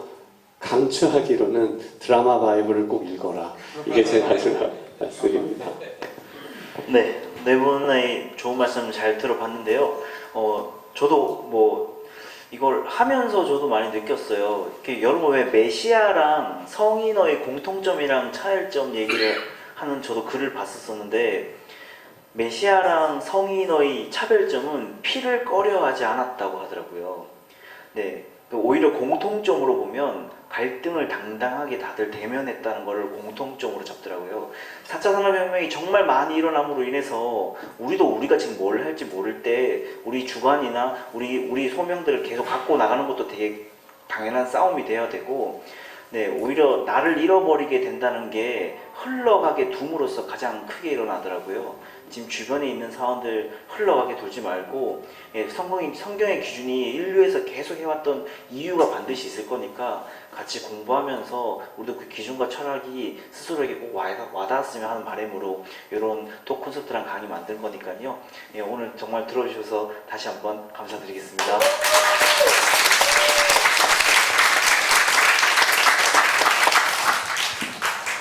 Speaker 2: 강추하기로는 드라마 바이블을 꼭 읽어라. 이게 제 마지막 말씀입니다.
Speaker 1: 네, 네 분의 좋은 말씀 잘 들어봤는데요. 저도 뭐 이걸 하면서 저도 많이 느꼈어요. 이렇게 여러분 왜 메시아랑 성인어의 공통점이랑 차이점 얘기를 하는 저도 글을 봤었는데 메시아랑 성인어의 차별점은 피를 꺼려하지 않았다고 하더라고요. 네, 오히려 공통점으로 보면 갈등을 당당하게 다들 대면했다는 것을 공통점으로 잡더라고요. 4차 산업혁명이 정말 많이 일어남으로 인해서 우리가 지금 뭘 할지 모를 때 우리 주관이나 우리 소명들을 계속 갖고 나가는 것도 되게 당연한 싸움이 돼야 되고, 네, 오히려 나를 잃어버리게 된다는 게 흘러가게 둠으로써 가장 크게 일어나더라고요. 지금 주변에 있는 사람들 흘러가게 두지 말고, 예, 성경의 기준이 인류에서 계속 해왔던 이유가 반드시 있을 거니까 같이 공부하면서 우리도 그 기준과 철학이 스스로에게 꼭 와닿았으면 하는 바람으로 이런 톡 콘서트랑 강의 만든 거니까요. 예, 오늘 정말 들어주셔서 다시 한번 감사드리겠습니다.